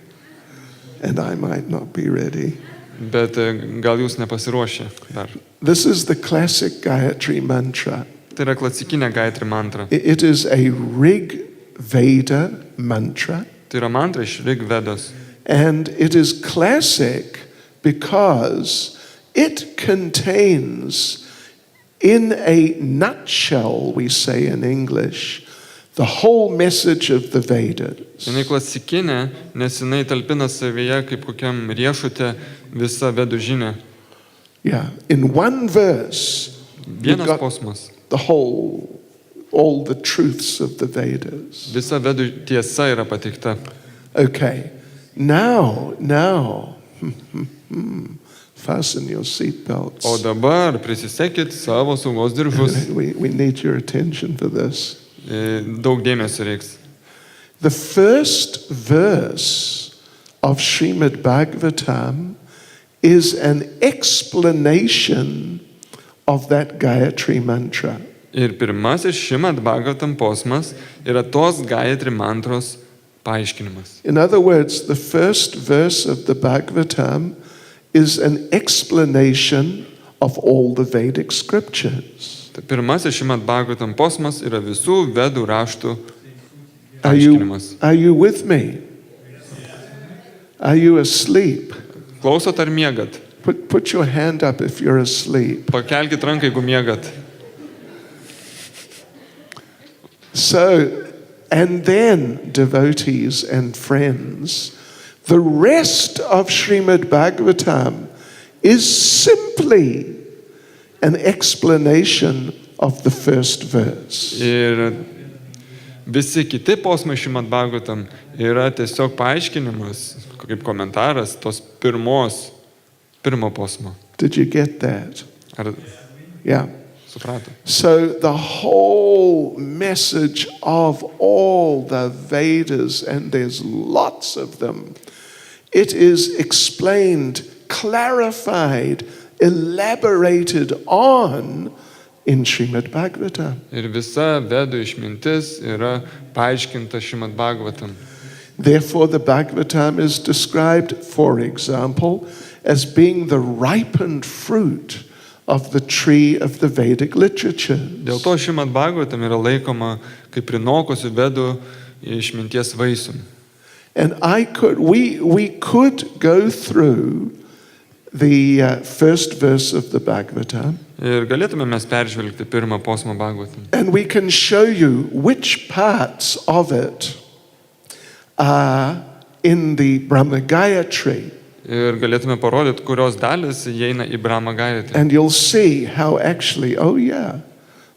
Speaker 1: and I might not be ready.
Speaker 2: Bet gal jūs nepasiruošę dar.
Speaker 1: This is the classic Gayatri mantra.
Speaker 2: Tai yra klasikinė Gayatri mantra.
Speaker 1: It is a Rig Veda mantra.
Speaker 2: Tai yra mantra iš Rigvedos.
Speaker 1: And it is classic because it contains, in a nutshell, we say in English, the whole message of the Vedas.
Speaker 2: Jinai klasikinė, nes jinai talpina savyje kaip kokiam riešute visą vedų žinią.
Speaker 1: Yeah, in one verse, you've
Speaker 2: Vienas
Speaker 1: got
Speaker 2: posmas.
Speaker 1: all the truths of the Vedas.
Speaker 2: Visa vedų tiesa yra pateikta.
Speaker 1: Okay, now, fasten your seatbelts.
Speaker 2: O dabar prisisekit savo saugos diržus.
Speaker 1: We need your attention for this.
Speaker 2: Daug dėmesio reiks.
Speaker 1: The first verse of Srimad Bhagavatam is an explanation of that Gayatri mantra.
Speaker 2: Ir pirmasis Srimad Bhagavatam posmas yra tos Gayatri mantros paaiškinimas.
Speaker 1: In other words, the first verse of the Bhagavatam is an explanation of all the Vedic scriptures.
Speaker 2: Tai pirmasis Srimad Bhagavatam posmas yra visų vedų raštų paaiškinimas.
Speaker 1: Are you with me? Are you asleep?
Speaker 2: Klausot ar miegat?
Speaker 1: Put your hand up if you're asleep.
Speaker 2: Pakelkit ranką, jeigu miegat.
Speaker 1: So, and then, devotees and friends, the rest of Srimad Bhagavatam is simply an explanation of the first verse.
Speaker 2: Ir visi kiti posmai Srimad Bhagavatam yra tiesiog paaiškinimas, kaip komentaras tos pirmo posmo.
Speaker 1: Did you get that?
Speaker 2: Ar
Speaker 1: Yeah.
Speaker 2: suprato?
Speaker 1: So the whole message of all the Vedas, and there's lots of them, it is explained, clarified, elaborated on in Srimad Bhagavatam.
Speaker 2: Ir visa vedų išmintis yra paaiškinta Srimad Bhagavatam.
Speaker 1: Therefore, the Bhagavatam is described, for example, as being the ripened fruit of the tree of the Vedic literature.
Speaker 2: Dėl to Srimad Bhagavatam yra laikoma kaip prinokusių vedų išminties vaisium.
Speaker 1: And we could go through the first verse of the Bhagavatam,
Speaker 2: Ir galėtume mes peržvelgti pirmą posmą Bhagavatam.
Speaker 1: and we can show you which parts of it are in the Brahma Gayatri.
Speaker 2: Ir galėtume parodyti, kurios dalis įeina į Brahma Gayatri.
Speaker 1: And you'll see how actually, oh yeah,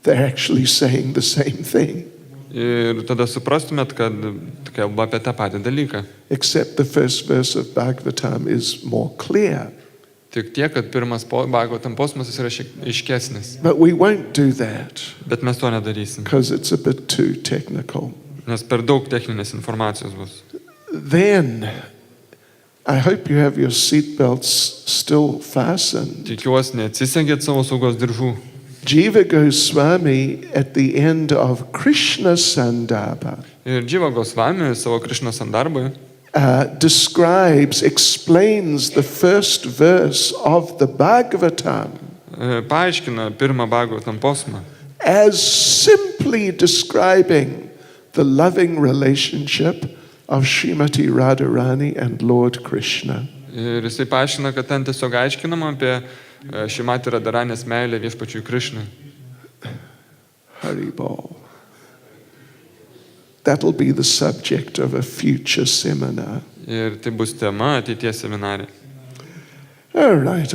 Speaker 1: they're actually saying the same thing.
Speaker 2: Ir tada suprastumėt, kad kalba apie tą patį dalyką.
Speaker 1: Except the first verse of Bhagavatam is more clear.
Speaker 2: Tik tiek, kad pirmas Bhagavatam posmas yra šiek aiškesnis.
Speaker 1: But we won't do that
Speaker 2: Bet mes to nedarysim,
Speaker 1: because it's a bit too technical.
Speaker 2: nes per daug techninės informacijos bus.
Speaker 1: Then, I hope you have your seatbelts still fastened.
Speaker 2: Tikiuosi, neatsisegėt savo saugos diržų.
Speaker 1: Jiva Goswami, at the end of Krishna Sandarbha,
Speaker 2: Ir Dživa Gosvami savo Krišna Sandarboje
Speaker 1: explains the first verse of the Bhagavatam
Speaker 2: paaiškina pirmą Bhagavatam posmą,
Speaker 1: as simply describing the loving relationship of Srimati Radharani and Lord Krishna.
Speaker 2: ir jisai paaiškina, kad ten tiesiog aiškinama apie Šrimati Radharanės meilę viešpačiui Krišnai.
Speaker 1: Haribol. That'll be the subject of a future seminar.
Speaker 2: Ir tai bus tema ateities seminare.
Speaker 1: All right.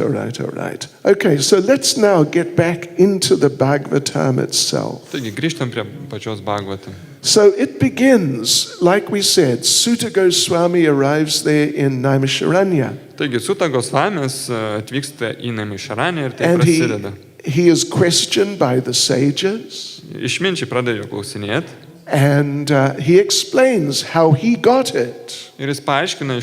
Speaker 1: Okay, so let's now get back into the Bhagavatam itself.
Speaker 2: Taigi grįžtam prie pačios Bhagavatam.
Speaker 1: So it begins, like we said, Sutta Goswami arrives there in Naimisharanya.
Speaker 2: Taigi Sutta Gosvamis atvyksta į Naimisharanę ir tai
Speaker 1: And
Speaker 2: prasideda.
Speaker 1: he is questioned by the sages.
Speaker 2: Išminčiai pradėjo klausinėti
Speaker 1: And he explains how he got it.
Speaker 2: ir jis paaiškina,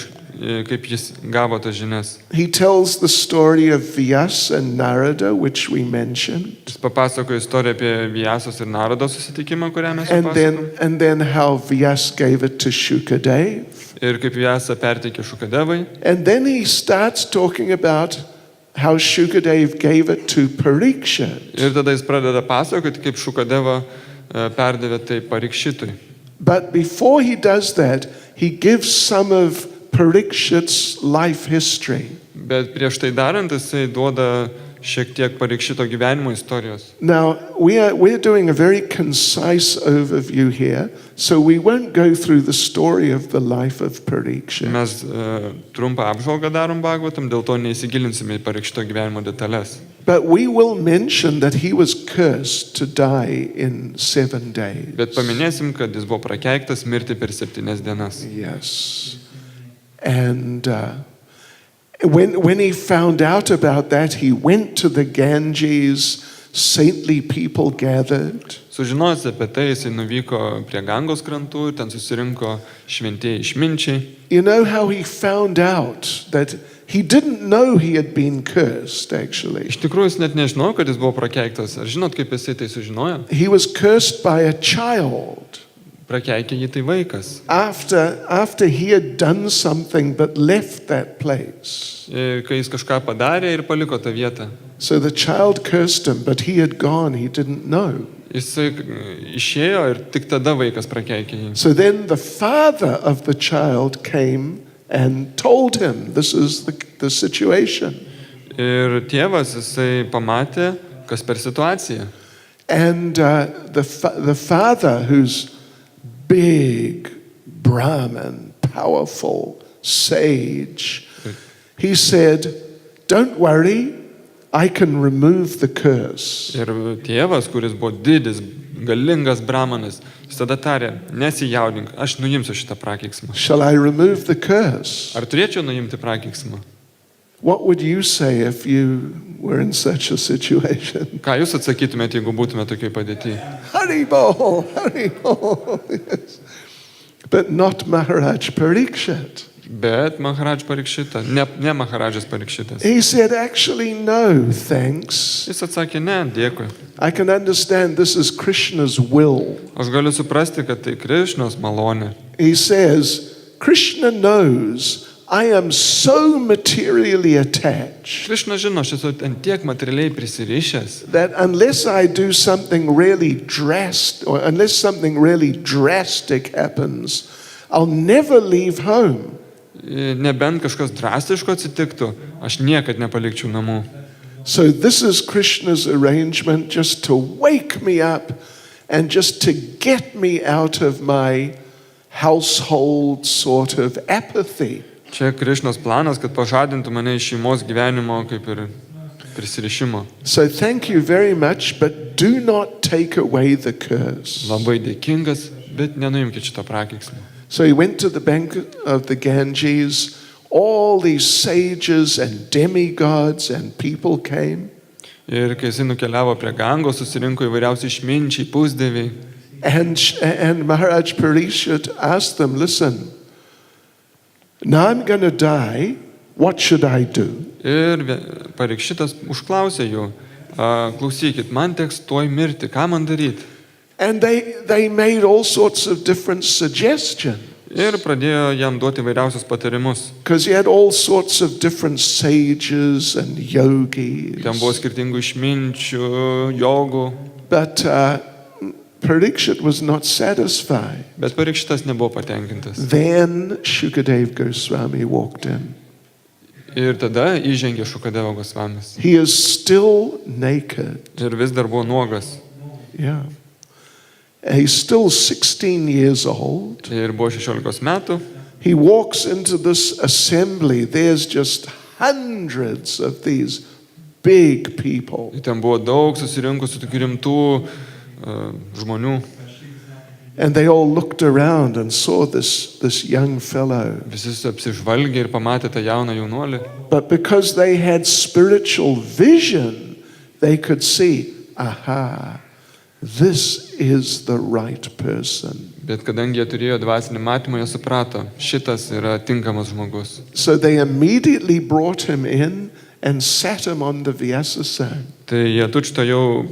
Speaker 2: kaip jis gavo tas žinias.
Speaker 1: He tells the story of Vyasa and Narada, which we mentioned,
Speaker 2: Jis papasakojo istoriją apie Vyasos ir Narodo susitikimą, kurią mes papasakojom.
Speaker 1: and then how Vyasa gave it to Shukadev.
Speaker 2: Ir kaip Vyasa perteikė Šukadevai.
Speaker 1: And then he starts talking about how Shukadev gave it to Parikshit.
Speaker 2: Ir tada jis pradeda pasakoti, kaip Šukadeva perdavė tai Parikšitui.
Speaker 1: But before he does that, he gives some of Parikshit's life history.
Speaker 2: Bet prieš tai darant, jisai duoda šiek tiek Parikšito gyvenimo istorijos.
Speaker 1: Now, we're doing a very concise overview here, so we won't go through the story of the life of Parikshit.
Speaker 2: Mes trumpą apžvalgą darom Bhagavatam, dėl to neįsigilinsime į Parikšito gyvenimo detalės.
Speaker 1: But we will mention that he was cursed to die in 7 days.
Speaker 2: Bet paminėsim, kad jis buvo prakeiktas mirti per 7 dienas.
Speaker 1: Yes. And when he found out about that, he went to the Ganges, saintly people gathered.
Speaker 2: Sužinojęs apie tai, jisai nuvyko prie Gangos krantų ir ten susirinko šventieji išminčiai.
Speaker 1: You know how he found out that he didn't know he had been cursed, actually.
Speaker 2: Iš tikrųjų, jis net nežinojo, kad jis buvo prakeiktas. Ar žinot, kaip jisai tai sužinojo?
Speaker 1: He was cursed by a child
Speaker 2: Prakeikė jį tai vaikas.
Speaker 1: after he had done something but left that place.
Speaker 2: Ir kai jis kažką padarė ir paliko tą vietą.
Speaker 1: So the child cursed him, but he had gone, he didn't know.
Speaker 2: Jisai išėjo ir tik tada vaikas prakeikė jį.
Speaker 1: So then the father of the child came and told him, this is the situation.
Speaker 2: Ir tėvas, jisai pamatė, kas per situaciją.
Speaker 1: And the father, who's big, Brahmin, powerful, sage, he said, don't worry, I can remove the curse.
Speaker 2: Ir tėvas, kuris buvo didis, galingas brahmanas, jis tada tarė, nesijaudink, aš nuimsiu šitą prakeiksmą.
Speaker 1: Shall I remove the curse?
Speaker 2: Ar turėčiau nuimti prakeiksmą?
Speaker 1: What would you say if you were in such a situation?
Speaker 2: Ką jūs atsakytumėte, jeigu būtumėte tokiai padėti?
Speaker 1: Haribol, Haribol. Yes. But not Maharaj Parikshit.
Speaker 2: Bet Maharaj Parikšita, ne Maharadžas Parikšitas.
Speaker 1: He said, actually, no, thanks.
Speaker 2: Jis atsakė, ne, dėkui.
Speaker 1: I can understand this is Krishna's will.
Speaker 2: Aš galiu suprasti, kad tai Krišnos malonė.
Speaker 1: He says, Krishna knows I am so materially attached
Speaker 2: Krišna žino, aš esu ant tiek materialiai prisirišęs,
Speaker 1: that unless I do something really drastic, or unless something really drastic happens, I'll never leave home.
Speaker 2: nebent kažkas drastiško atsitiktų, aš niekad nepalikčiau namų.
Speaker 1: So this is Krishna's arrangement just to wake me up and just to get me out of my household sort of apathy.
Speaker 2: Čia Krišnos planas, kad pažadintų mane iš šeimos gyvenimo kaip ir prisirišimo.
Speaker 1: So thank you very much, but do not take away the curse.
Speaker 2: Labai dėkingas, bet nenuimkite šitą prakeiksmą.
Speaker 1: So he went to the bank of the Ganges. all these sages and demigods and people came.
Speaker 2: Ir kai jis nukeliavo prie Gangos, susirinko įvairiausi išminčiai, pusdieviai.
Speaker 1: And Maharaj Parikshit asked them, listen, now I'm going to die, what should I do?
Speaker 2: Ir Parikšitas užklausė jų, klausykit, man teks tuoj mirti, ką man daryti?
Speaker 1: And they made all sorts of different suggestions.
Speaker 2: Ir pradėjo jam duoti vairiausius patarimus.
Speaker 1: Because he had all sorts of different sages and yogis.
Speaker 2: Ten buvo skirtingų išminčių, jogų.
Speaker 1: But Parikshit was not satisfied.
Speaker 2: Bet Parikšitas nebuvo patenkintas.
Speaker 1: Then Shukadeva Goswami walked in.
Speaker 2: Ir tada įžengė Šukadeva Gosvamis.
Speaker 1: He is still naked.
Speaker 2: Ir vis dar buvo nuogas.
Speaker 1: Yeah. He's still 16 years old.
Speaker 2: Ir buvo 16 metų.
Speaker 1: He walks into this assembly. There's just hundreds of these big people.
Speaker 2: Ir ten buvo daug susirinkusių tokių rimtų žmonių.
Speaker 1: And they all looked around and saw this young fellow.
Speaker 2: Visi apsižvalgė ir pamatė tą jauną jaunuolį.
Speaker 1: But because they had spiritual vision, they could see, aha, this is the right person.
Speaker 2: Bet kadangi jie turėjo dvasinį matymą, jie suprato, šitas yra tinkamas žmogus.
Speaker 1: So they immediately brought him in and sat him on the Vyasasana.
Speaker 2: Tai jie tučtuojau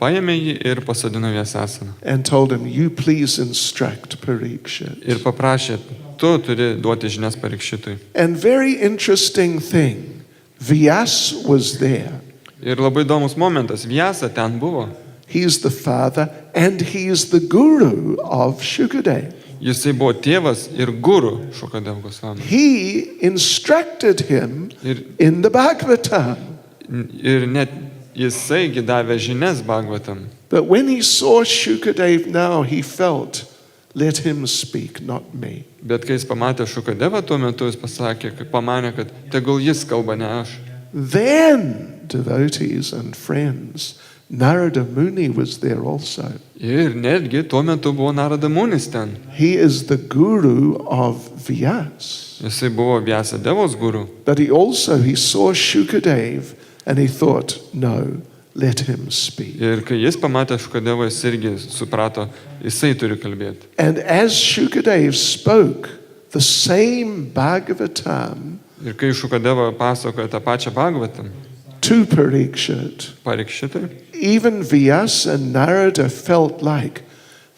Speaker 2: paėmė jį ir pasodino Vyasasaną.
Speaker 1: And told him, you please instruct Parikshit.
Speaker 2: Ir paprašė, tu turi duoti žinias Parikšitui.
Speaker 1: And very interesting thing, Vyas was there.
Speaker 2: Ir labai įdomus momentas, Vyasa ten buvo.
Speaker 1: He's the father and he's the guru of Shukadeva.
Speaker 2: Jisai buvo tėvas ir guru Šukadeva Gosvami.
Speaker 1: He instructed him in the Bhagavatam.
Speaker 2: Ir net jisai davė žinias Bhagavatam.
Speaker 1: But when he saw Shukadeva now, he felt, let him speak, not me.
Speaker 2: Bet kai jis pamatė Šukadevą tuo metu, jis pasakė, pamanė, kad tegul jis kalba, ne aš.
Speaker 1: Then devotees and friends, Narada Muni was there also.
Speaker 2: Ir netgi tuo metu buvo Narada Munis ten.
Speaker 1: He is the guru of Vyas.
Speaker 2: Jisai buvo Vyasadevos guru.
Speaker 1: But he saw Shukadeva and he thought, no, let him speak.
Speaker 2: Ir kai jis pamatė Šukadevą, jis irgi suprato, jisai turi kalbėti.
Speaker 1: And as Shukadeva spoke the same Bhagavatam
Speaker 2: Ir kai Šukadeva pasakojo tą pačią Bhagavatam,
Speaker 1: to Parikshit,
Speaker 2: Parikšitai,
Speaker 1: even Vyas and Narada felt like,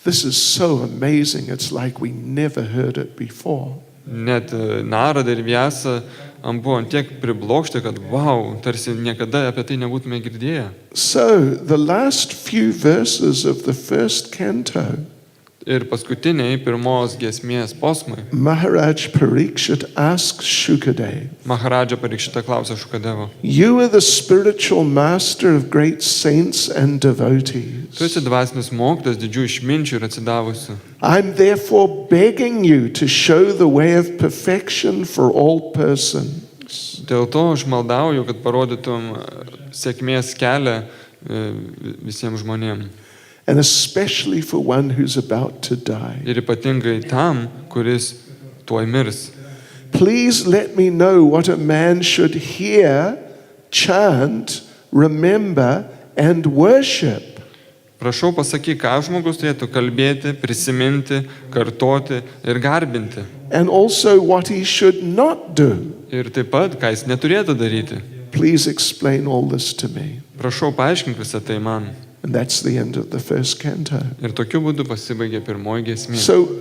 Speaker 1: this is so amazing, it's like we never heard it before.
Speaker 2: net Narada ir Vyasa buvo tiek priblokšti, kad wow, tarsi niekada apie tai nebūtume girdėję.
Speaker 1: So the last few verses of the first canto,
Speaker 2: Ir paskutiniai pirmos giesmės posmai,
Speaker 1: Maharaj Parikshit asks Shukadeva,
Speaker 2: Maharadža Parikšita klausė Šukadevo,
Speaker 1: you are the spiritual master of great saints and devotees.
Speaker 2: tu esi dvasinis mokytojas didžių išminčių ir atsidavusių.
Speaker 1: I'm therefore begging you to show the way of perfection for all persons.
Speaker 2: Dėl to aš maldauju, kad parodytum sėkmės kelią visiems žmonėms.
Speaker 1: And especially for one who's about to die.
Speaker 2: Ir ypatingai tam, kuris tuoj mirs.
Speaker 1: Please let me know what a man should hear, chant, remember, and worship.
Speaker 2: Prašau pasakyk, ką žmogus turėtų kalbėti, prisiminti, kartoti ir garbinti.
Speaker 1: And also what he should not do.
Speaker 2: Ir taip pat, ką jis neturėtų daryti.
Speaker 1: Please explain all this to me.
Speaker 2: Prašau paaiškink visą tai man.
Speaker 1: And that's the end of the first canto.
Speaker 2: Ir tokiu būdu pasibaigė pirmoji giesmė.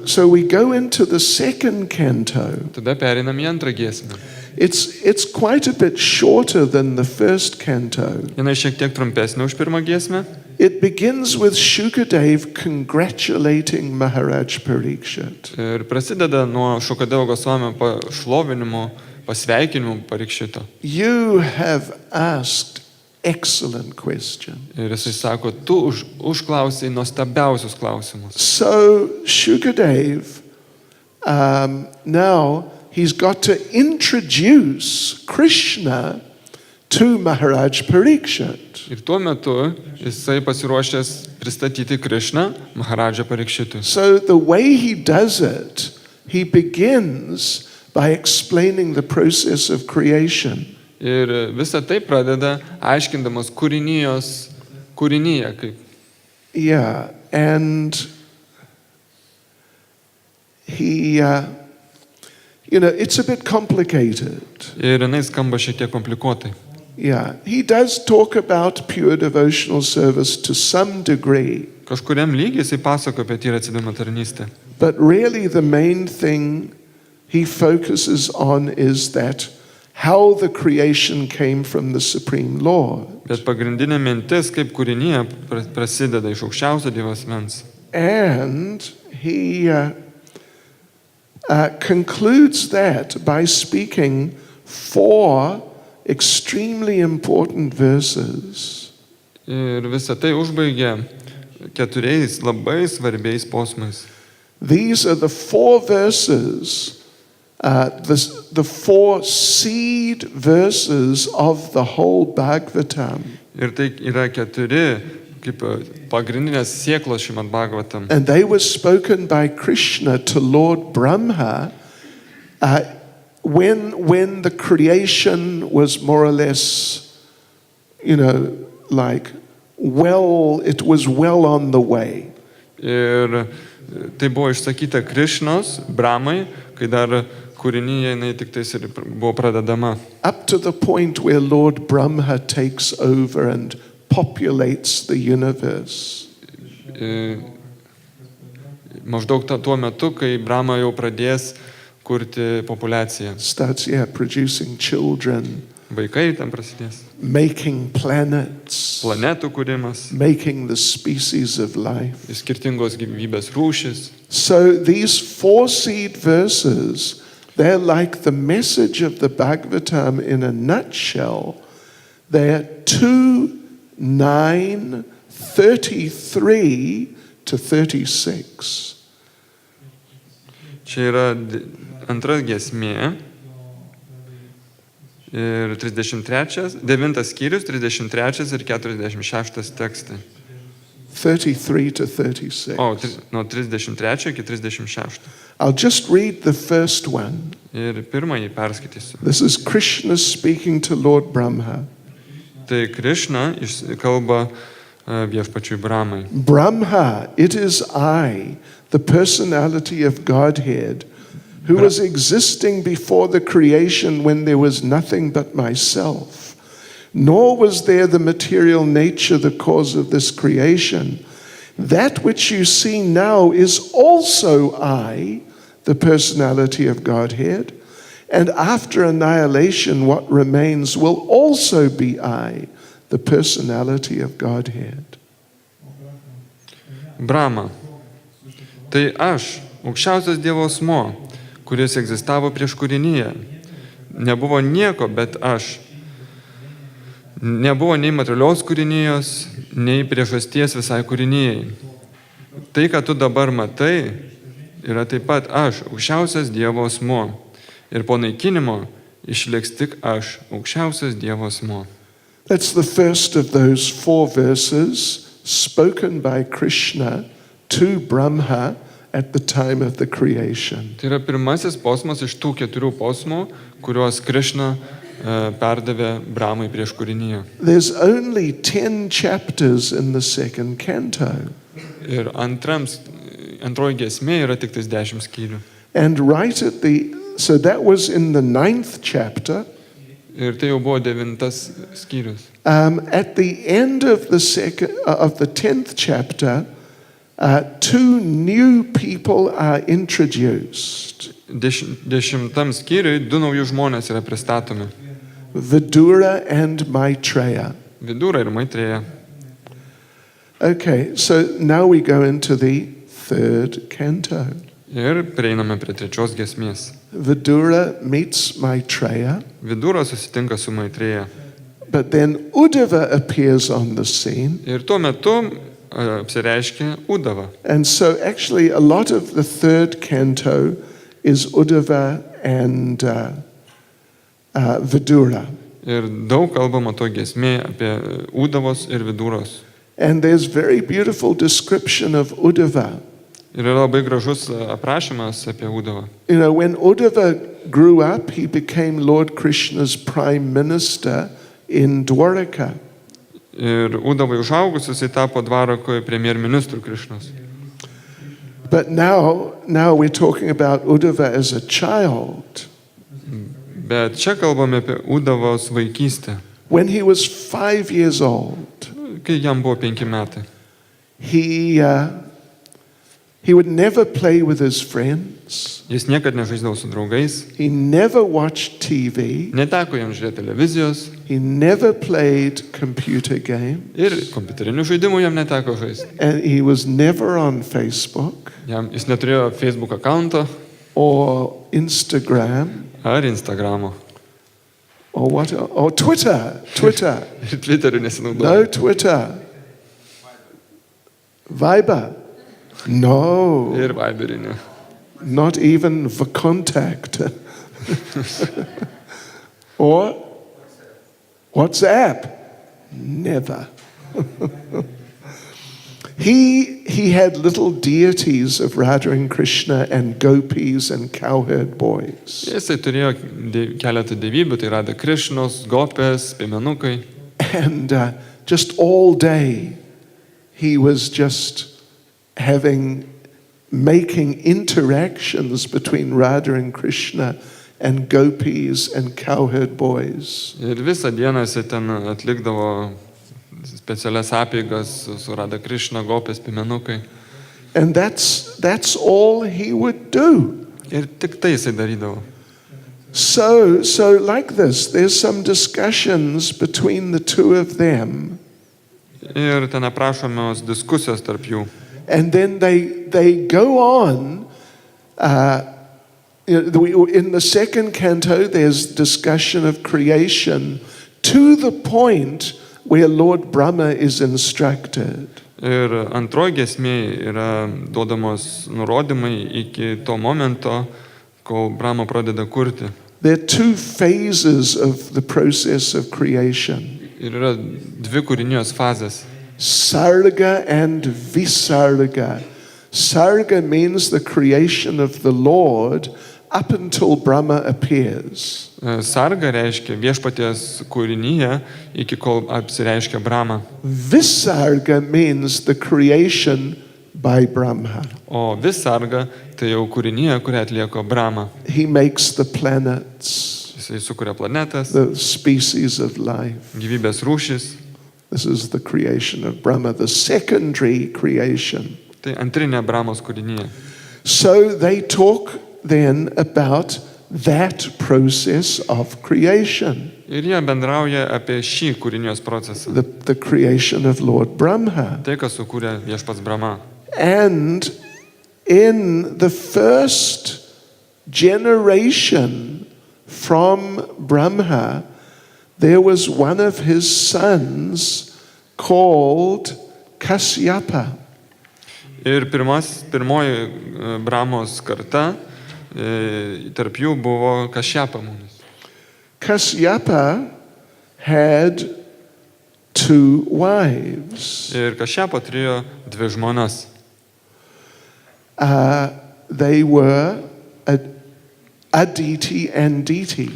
Speaker 1: So we go into the second canto.
Speaker 2: Tada pereinam į antrą giesmę.
Speaker 1: It's quite a bit shorter than the first canto.
Speaker 2: Jinai šiek tiek trumpesnė už pirmą giesmę.
Speaker 1: It begins with Shukadeva congratulating Maharaj Parikshit.
Speaker 2: Ir prasideda nuo Šukadevo Gosvamio pašlovinimo, pasveikinimo Parikšito.
Speaker 1: You have asked excellent question.
Speaker 2: Ir jisai sako, tu užklausai nuostabiausius klausimus.
Speaker 1: So Shukadeva, now he's got to introduce Krishna to Maharaj Parikshit.
Speaker 2: Ir tuo metu jisai pasiruošęs pristatyti Krišną Maharadžą Parikšitui.
Speaker 1: So the way he does it, he begins by explaining the process of creation.
Speaker 2: Ir visą tai pradeda aiškindamas kūrinyje, kaip.
Speaker 1: Yeah, and he, it's a bit complicated.
Speaker 2: Ir jinai skamba šiek tiek komplikuotai.
Speaker 1: Yeah, he does talk about pure devotional service to some degree.
Speaker 2: Kažkuriam lygiai jisai pasako apie tyrą atsidavimo tarnystę.
Speaker 1: But really the main thing he focuses on is that how the creation came from the Supreme Lord.
Speaker 2: Bet pagrindinė mintis, kaip kūrinyje prasideda iš aukščiausio Dievo asmens.
Speaker 1: And he concludes that by speaking 4 extremely important verses.
Speaker 2: Ir visą tai užbaigia 4 labai svarbiais posmais.
Speaker 1: These are the 4 verses, the 4 seed verses of the whole Bhagavatam.
Speaker 2: Ir tai yra 4 kaip pagrindinės sėklos Srimad Bhagavatam.
Speaker 1: And they were spoken by Krishna to Lord Brahma when the creation was more or less, like it was well on the way.
Speaker 2: Ir tai buvo išsakyta Krišnos, Brahmai, kai dar kūrinyje jinai tik tais ir buvo pradedama.
Speaker 1: Up to the point where Lord Brahma takes over and populates the universe.
Speaker 2: Maždaug tuo metu, kai Brahma jau pradės kurti populiaciją.
Speaker 1: Starts, producing children.
Speaker 2: Vaikai ten prasidės.
Speaker 1: Making planets.
Speaker 2: Planetų kūrimas.
Speaker 1: Making the species of life.
Speaker 2: Skirtingos gyvybės rūšis.
Speaker 1: So these 4 seed verses, they're like the message of the Bhagavatam in a nutshell. They're 2, 9, 33 to 36.
Speaker 2: Čia yra antra giesmė. Ir 9 skyrius, 33 ir 46 tekstai.
Speaker 1: 33 to 36.
Speaker 2: Nuo 33 iki 36.
Speaker 1: I'll just read the first one.
Speaker 2: Ir pirmąjį perskaitysiu.
Speaker 1: This is Krishna speaking to Lord Brahma.
Speaker 2: Tai Krishna kalba viešpačiui Brahmai.
Speaker 1: Brahma, it is I, the personality of Godhead, who was existing before the creation when there was nothing but myself. Nor was there the material nature the cause of this creation. That which you see now is also I, the personality of Godhead. And after annihilation, what remains will also be I, the personality of Godhead.
Speaker 2: Brahma. Tai aš, aukščiausias Dievo asmuo, kuris egzistavo prieš kūrinyje. Nebuvo nieko, bet aš. Nebuvo nei materialios kūrinijos, nei priežasties visai kūrinyjei. Tai, ką tu dabar matai, yra taip pat aš, aukščiausias Dievo asmuo. Ir po naikinimo išliks tik aš, aukščiausias Dievo asmuo.
Speaker 1: That's the first of those 4 verses spoken by Krishna to Brahma at the time of the creation.
Speaker 2: Tai yra pirmasis posmas iš tų 4 posmų, kuriuos Krishna perdavė Brahmai prieš kūrinyje.
Speaker 1: There's only 10 chapters in the 2nd canto.
Speaker 2: Ir antroji giesmė yra tik tais 10 skyrių.
Speaker 1: And so that was in the 9th chapter.
Speaker 2: Ir tai jau buvo 9 skyrius.
Speaker 1: At the end of the 10th chapter, 2 new people are introduced.
Speaker 2: 10 skyriui 2 naujų žmonės yra pristatomi.
Speaker 1: Vidura and Maitreya.
Speaker 2: Vidura ir Maitreya.
Speaker 1: Okay, so now we go into the 3rd canto.
Speaker 2: Ir prieiname prie 3 giesmės.
Speaker 1: Vidura meets Maitreya.
Speaker 2: Vidura susitinka su Maitreya.
Speaker 1: But then Uddhava appears on the scene.
Speaker 2: Ir tuo metu apsireiškia Uddhava.
Speaker 1: And so actually a lot of the 3rd canto is Uddhava and Vidura.
Speaker 2: Ir daug kalbama to giesmė apie Uddhavos ir Viduros.
Speaker 1: And there's very beautiful description of Uddhava.
Speaker 2: Ir yra labai gražus aprašymas apie Udavą.
Speaker 1: You know, when Uddhava grew up, he became Lord Krishna's prime minister in Dwaraka.
Speaker 2: Ir Udavai užaugus, jisai tapo Dvarakoje premjerministru Krišnos.
Speaker 1: But now we're talking about Uddhava as a child.
Speaker 2: Bet čia kalbame apie Udavos vaikystę.
Speaker 1: When he was 5 years old,
Speaker 2: Kai jam buvo 5 metai.
Speaker 1: He would never play with his friends.
Speaker 2: Jis niekad nežaisdavo su draugais.
Speaker 1: He never watched TV.
Speaker 2: Neteko jam žiūrėti televizijos.
Speaker 1: He never played computer games.
Speaker 2: Ir kompiuterinių žaidimų jam neteko žaisti.
Speaker 1: And he was never on Facebook
Speaker 2: Jis neturėjo Facebook accounto
Speaker 1: or Instagram
Speaker 2: ar Instagramo.
Speaker 1: or Twitter.
Speaker 2: Ir Twitteriu nesinaudojo.
Speaker 1: No Twitter. Viber. No.
Speaker 2: Ir Viberinė.
Speaker 1: Not even the contact. Or WhatsApp. Never. He had little deities of Radha and Krishna and gopis and cowherd boys.
Speaker 2: Jisai turėjo keletą dievybių, tai Radha Krišnos, gopės, piemenukai.
Speaker 1: And just all day he was just making interactions between Radha and Krishna and gopis and cowherd boys.
Speaker 2: Ir visą dieną jisai ten atlikdavo specialias apeigas su Radha Krišna, gopės, piemenukai.
Speaker 1: And that's all he would do.
Speaker 2: Ir tik tai jisai darydavo.
Speaker 1: So like this, there's some discussions between the two of them.
Speaker 2: Ir ten aprašomos diskusijos tarp jų.
Speaker 1: And then they go on. In the second canto, there's discussion of creation to the point where Lord Brahma is instructed.
Speaker 2: Ir antroji giesmė yra duodamos nurodymai iki to momento, kol Brahma pradeda kurti.
Speaker 1: There are two phases of the process of creation.
Speaker 2: Ir yra dvi kūrinijos fazės.
Speaker 1: Sarga and Visarga. Sarga means the creation of the Lord up until Brahma appears.
Speaker 2: Sarga reiškia viešpaties kūrinyje iki kol apsireiškia Brahma.
Speaker 1: Visarga means the creation by Brahma.
Speaker 2: O Visarga tai jau kūrinyje, kurią atlieka Brahma.
Speaker 1: He makes the planets,
Speaker 2: Jisai sukuria planetas,
Speaker 1: the species of life.
Speaker 2: gyvybės rūšis.
Speaker 1: This is the creation of Brahma, the secondary creation.
Speaker 2: Tai antrinė Brahmos kūrinyje.
Speaker 1: So they talk then about that process of creation,
Speaker 2: Ir jie bendrauja apie šį kūrinijos procesą.
Speaker 1: the creation of Lord Brahma.
Speaker 2: Tai, kas sukūrė viešpats Brahma.
Speaker 1: And in the first generation from Brahma, there was one of his sons called Kasyapa.
Speaker 2: Ir pirmoji Brahmos karta, tarp jų buvo Kašjapa munis.
Speaker 1: Kasyapa had 2 wives.
Speaker 2: Ir Kašjapa turėjo 2 žmonas.
Speaker 1: They were Aditi and Diti.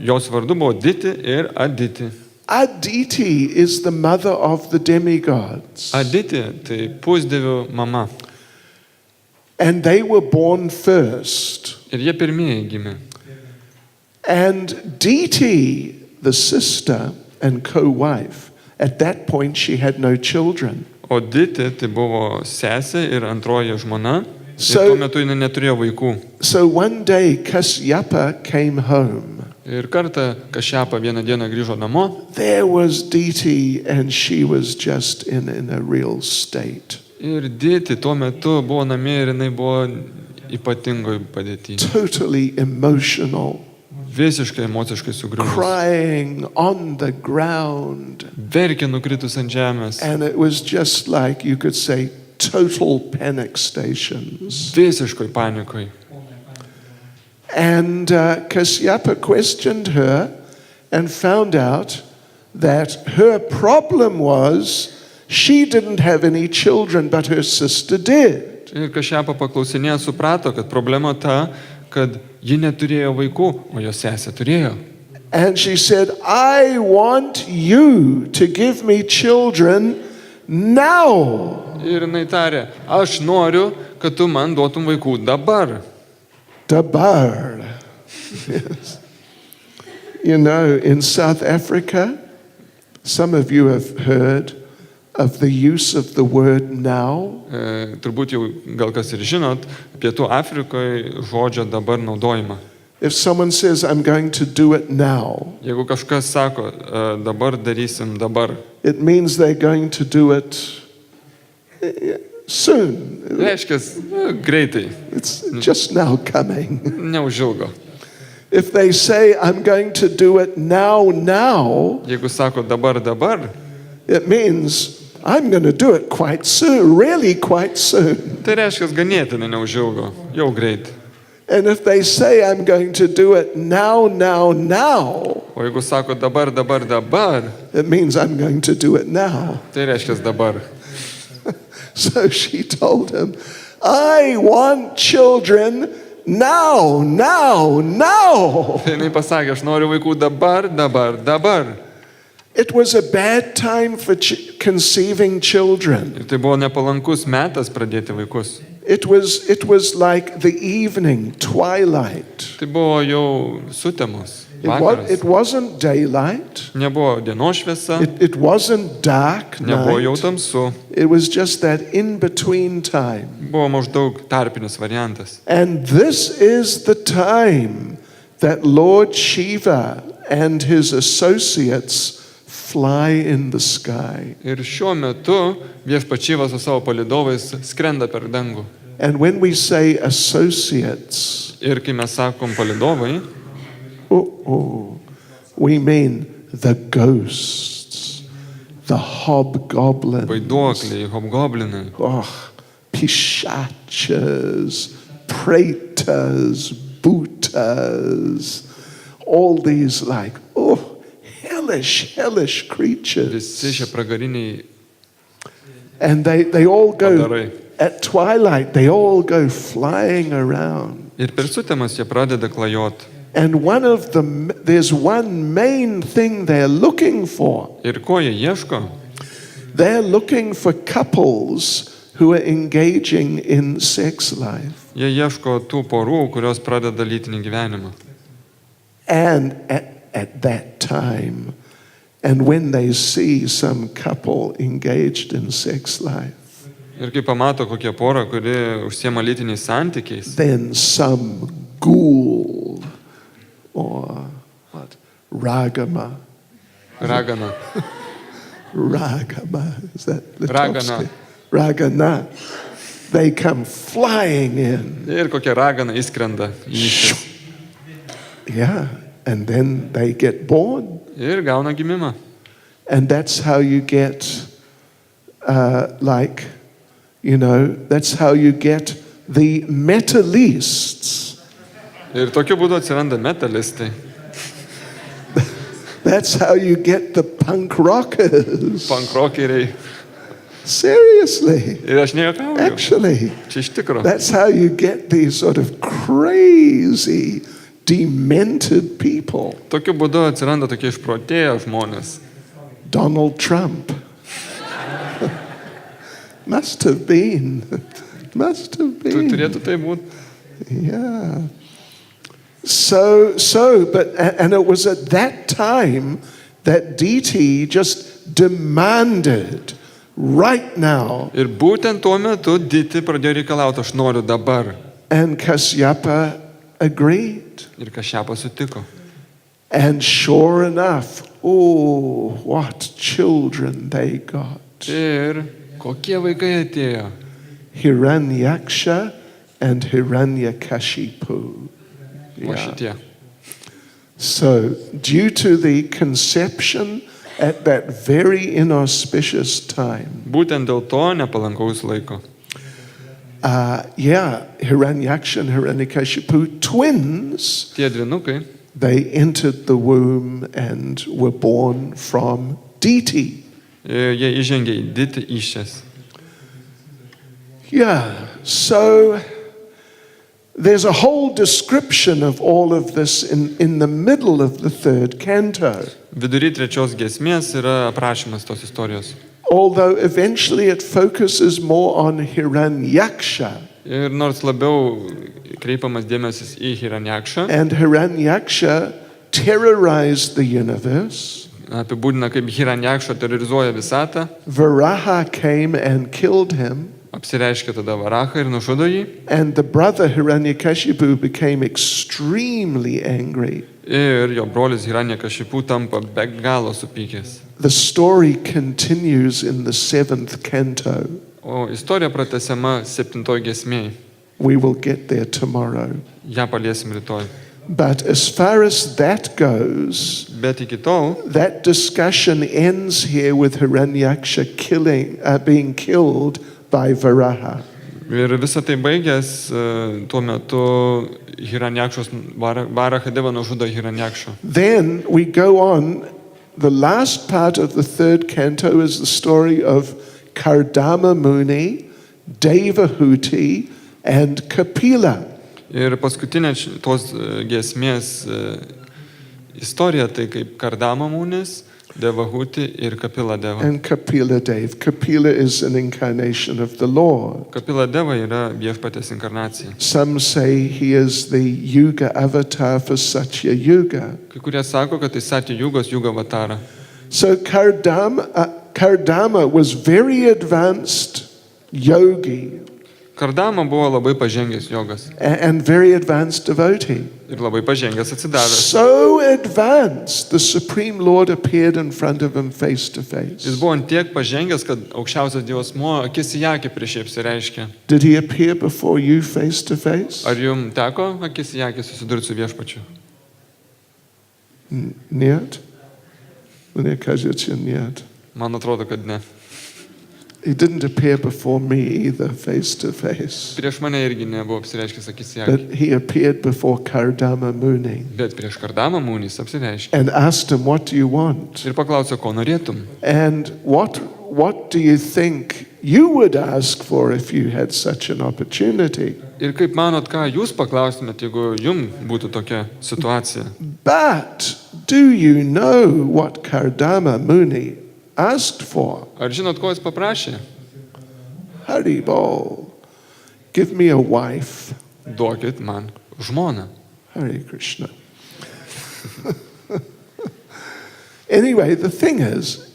Speaker 2: Jos vardu buvo Diti ir Aditi.
Speaker 1: Aditi is the mother of the demigods.
Speaker 2: Aditi tai pusdievių mama.
Speaker 1: And they were born first.
Speaker 2: Ir jie pirmieji gimė.
Speaker 1: And Diti, the sister and co-wife, at that point she had no children.
Speaker 2: O Diti tai buvo sesė ir antroji žmona.
Speaker 1: So-
Speaker 2: Ir tuo metu jinai neturėjo vaikų.
Speaker 1: So one day Kasyapa came home.
Speaker 2: Ir kartą Kašjapa vieną dieną grįžo namo.
Speaker 1: There was Diti and she was just in a real state.
Speaker 2: Ir Diti tuo metu buvo namie ir jinai buvo ypatingoj padėtyje.
Speaker 1: Totally emotional,
Speaker 2: Visiškai emociškai sugriuvus.
Speaker 1: crying on the ground.
Speaker 2: Verkė nukritus ant žemės.
Speaker 1: And it was just like, you could say, total panic stations.
Speaker 2: Visiškoj panikoj.
Speaker 1: And Kasyapa questioned her and found out that her problem was she didn't have any children, but her sister did.
Speaker 2: Ir Kašyapa paklausinėjo, suprato, kad problema ta, kad ji neturėjo vaikų, o jos sesė turėjo.
Speaker 1: And she said, I want you to give me children now.
Speaker 2: Ir jinai tarė, aš noriu, kad tu man duotum vaikų dabar.
Speaker 1: Dabar. Yes. You know, in South Africa, some of you have heard of the use of the word now.
Speaker 2: Turbūt jau gal kas ir žinot, Pietų Afrikoje žodžio dabar naudojimą.
Speaker 1: If someone says, I'm going to do it now,
Speaker 2: Jeigu kažkas sako, dabar darysim dabar,
Speaker 1: it means they're going to do it soon.
Speaker 2: reiškia, greitai,
Speaker 1: It's just now coming.
Speaker 2: neužilgo.
Speaker 1: If they say, I'm going to do it now,
Speaker 2: Jeigu sako dabar,
Speaker 1: it means I'm going to do it quite soon, really quite soon.
Speaker 2: tai reiškia ganėtinai neužilgo, jau greit.
Speaker 1: And if they say, I'm going to do it now,
Speaker 2: O jeigu sako dabar,
Speaker 1: it means I'm going to do it now.
Speaker 2: tai reiškia dabar.
Speaker 1: So she told him, I want children now.
Speaker 2: Tai jinai pasakė, aš noriu vaikų dabar.
Speaker 1: It was a bad time for conceiving children.
Speaker 2: Ir tai buvo nepalankus metas pradėti vaikus.
Speaker 1: It was like the evening, twilight.
Speaker 2: Tai buvo jau sutemos,
Speaker 1: It
Speaker 2: vakaras.
Speaker 1: wasn't daylight.
Speaker 2: Nebuvo dienos šviesa,
Speaker 1: It wasn't dark
Speaker 2: nebuvo jau
Speaker 1: night.
Speaker 2: tamsu,
Speaker 1: It was just that in-between time.
Speaker 2: buvo maždaug tarpinis variantas.
Speaker 1: And this is the time that Lord Shiva and his associates fly in the sky.
Speaker 2: Ir šiuo metu Viešpačievas su savo palydovais skrenda per dangų.
Speaker 1: And when we say associates,
Speaker 2: Ir kai mes sakom palydovai,
Speaker 1: we mean the ghosts, the hobgoblins,
Speaker 2: vaiduokliai, hobgoblinai,
Speaker 1: pishachas, pretas, bhutas, all these like, hellish creatures.
Speaker 2: visi šie pragariniai
Speaker 1: And they all go,
Speaker 2: padarai.
Speaker 1: at twilight, they all go flying around.
Speaker 2: Ir per sutemas jie pradeda klajoti.
Speaker 1: And there's one main thing they're looking for.
Speaker 2: Ir ko jie ieško?
Speaker 1: They're looking for couples who are engaging in sex life.
Speaker 2: Jie ieško tų porų, kurios pradeda lytinį gyvenimą.
Speaker 1: And at that time, and when they see some couple engaged in sex life,
Speaker 2: Ir kai pamato kokią porą, kuri užsiema lytiniais santykiais,
Speaker 1: then some ghoul or what? Ragama.
Speaker 2: ragana,
Speaker 1: Is that
Speaker 2: Ragana.
Speaker 1: Litovsky? Ragana. They come flying in.
Speaker 2: ir kokia ragana įskrenda į ištis.
Speaker 1: Yeah. And then they get born.
Speaker 2: Ir gauna gimimą.
Speaker 1: And that's how you get, that's how you get the metalists.
Speaker 2: Ir tokiu būdu atsiranda metalistai,
Speaker 1: That's how you get the punk rockers.
Speaker 2: pankrokeriai.
Speaker 1: Seriously,
Speaker 2: Ir aš nejuokauju.
Speaker 1: actually,
Speaker 2: Čia iš tikro.
Speaker 1: that's how you get these sort of crazy, demented people.
Speaker 2: Tokiu būdu atsiranda tokie išprotėję žmonės.
Speaker 1: Donald Trump. Must have been.
Speaker 2: Tu turėtų tai būti.
Speaker 1: Yeah. And it was at that time that DT just demanded, right now.
Speaker 2: Ir būtent tuo metu Diti pradėjo reikalauti, aš noriu dabar.
Speaker 1: And Kasyapa agreed.
Speaker 2: Ir Kašyapa sutiko.
Speaker 1: And sure enough, what children they got.
Speaker 2: Ir kokie vaikai atėjo?
Speaker 1: Hiranyaksha and Hiranyakashipu.
Speaker 2: O šitie.
Speaker 1: So, due to the conception at that very inauspicious time,
Speaker 2: Būtent dėl to nepalankaus laiko.
Speaker 1: Hiranyaksha and Hiranyakashipu, twins,
Speaker 2: Tie dvinukai,
Speaker 1: they entered the womb and were born from Diti.
Speaker 2: jie įžengė į Diti išės.
Speaker 1: Yeah, so there's a whole description of all of this in the middle of the third canto.
Speaker 2: Vidury 3 giesmės yra aprašymas tos istorijos.
Speaker 1: Although eventually it focuses more on Hiranyaksha.
Speaker 2: Ir nors labiau kreipiamas dėmesys į Hiranjakšą,
Speaker 1: And Hiranyaksha terrorized the universe.
Speaker 2: apibūdina kaip Hiranjakša terrorizuoja visatą,
Speaker 1: Varaha came and killed him.
Speaker 2: apsireiškia tada Varachą ir nužudo jį.
Speaker 1: And the brother Hiranyakashipu became extremely angry.
Speaker 2: Ir jo brolis Hiranyakašipu tampa be galo supykęs.
Speaker 1: The story continues in the 7th canto.
Speaker 2: O istorija pratęsiama 7 giesmėje.
Speaker 1: We will get there tomorrow.
Speaker 2: Ja paliesim rytoj.
Speaker 1: But as far as that goes,
Speaker 2: Bet iki tol
Speaker 1: that discussion ends here with Hiranyaksha being killed by Varaha.
Speaker 2: ir visą tai baigęs, tuo metu Hiranjakšos Varachadeva nužudo Hiranjakšą.
Speaker 1: Then we go on. The last part of the 3rd canto is the story of Kardama Muni, Devahuti, and Kapila.
Speaker 2: Ir paskutinė tos giesmės istorija tai kaip Kardama Munis, Devahuti ir Kapila Deva.
Speaker 1: And Kapila Dev. Kapila is an incarnation of the Lord.
Speaker 2: Kapila Deva yra viešpatės inkarnacija.
Speaker 1: Some say he is the Yuga avatar for Satya Yuga.
Speaker 2: Kai kurie sako, kad tai Satya Jugos Yuga avatara.
Speaker 1: So Kardama was very advanced yogi
Speaker 2: Kardama buvo labai pažengęs jogas
Speaker 1: and very advanced devotee.
Speaker 2: ir labai pažengęs atsidavęs.
Speaker 1: So advanced, the Supreme Lord appeared in front of him face to
Speaker 2: Jis
Speaker 1: face.
Speaker 2: buvo ant tiek pažengęs, kad aukščiausias Dievas Mo akis į akį prieš jį apsireiškė.
Speaker 1: Did he appear before you face to face?
Speaker 2: Ar jums teko akis į akį susidurti su viešpačiu?
Speaker 1: Нет? Мне кажется, нет.
Speaker 2: Man atrodo, kad ne.
Speaker 1: He didn't appear before me either, face to face.
Speaker 2: Prieš mane irgi nebuvo apsireiškęs akis į akį.
Speaker 1: But he appeared before Kardama Muni
Speaker 2: Bet prieš Kardamą Munis apsireiškė.
Speaker 1: and asked him, "What do you want?"
Speaker 2: Ir paklausė, ko norėtum.
Speaker 1: And what do you think you would ask for if you had such an opportunity?
Speaker 2: Ir kaip manot, ką jūs paklaustumėt, jeigu jums būtų tokia situacija?
Speaker 1: But do you know what Kardama Muni asked for?
Speaker 2: Ar žinot, ko jis paprašė?
Speaker 1: Haribol, give me a wife.
Speaker 2: Duokit man žmoną.
Speaker 1: Hare Krishna. Anyway, the thing is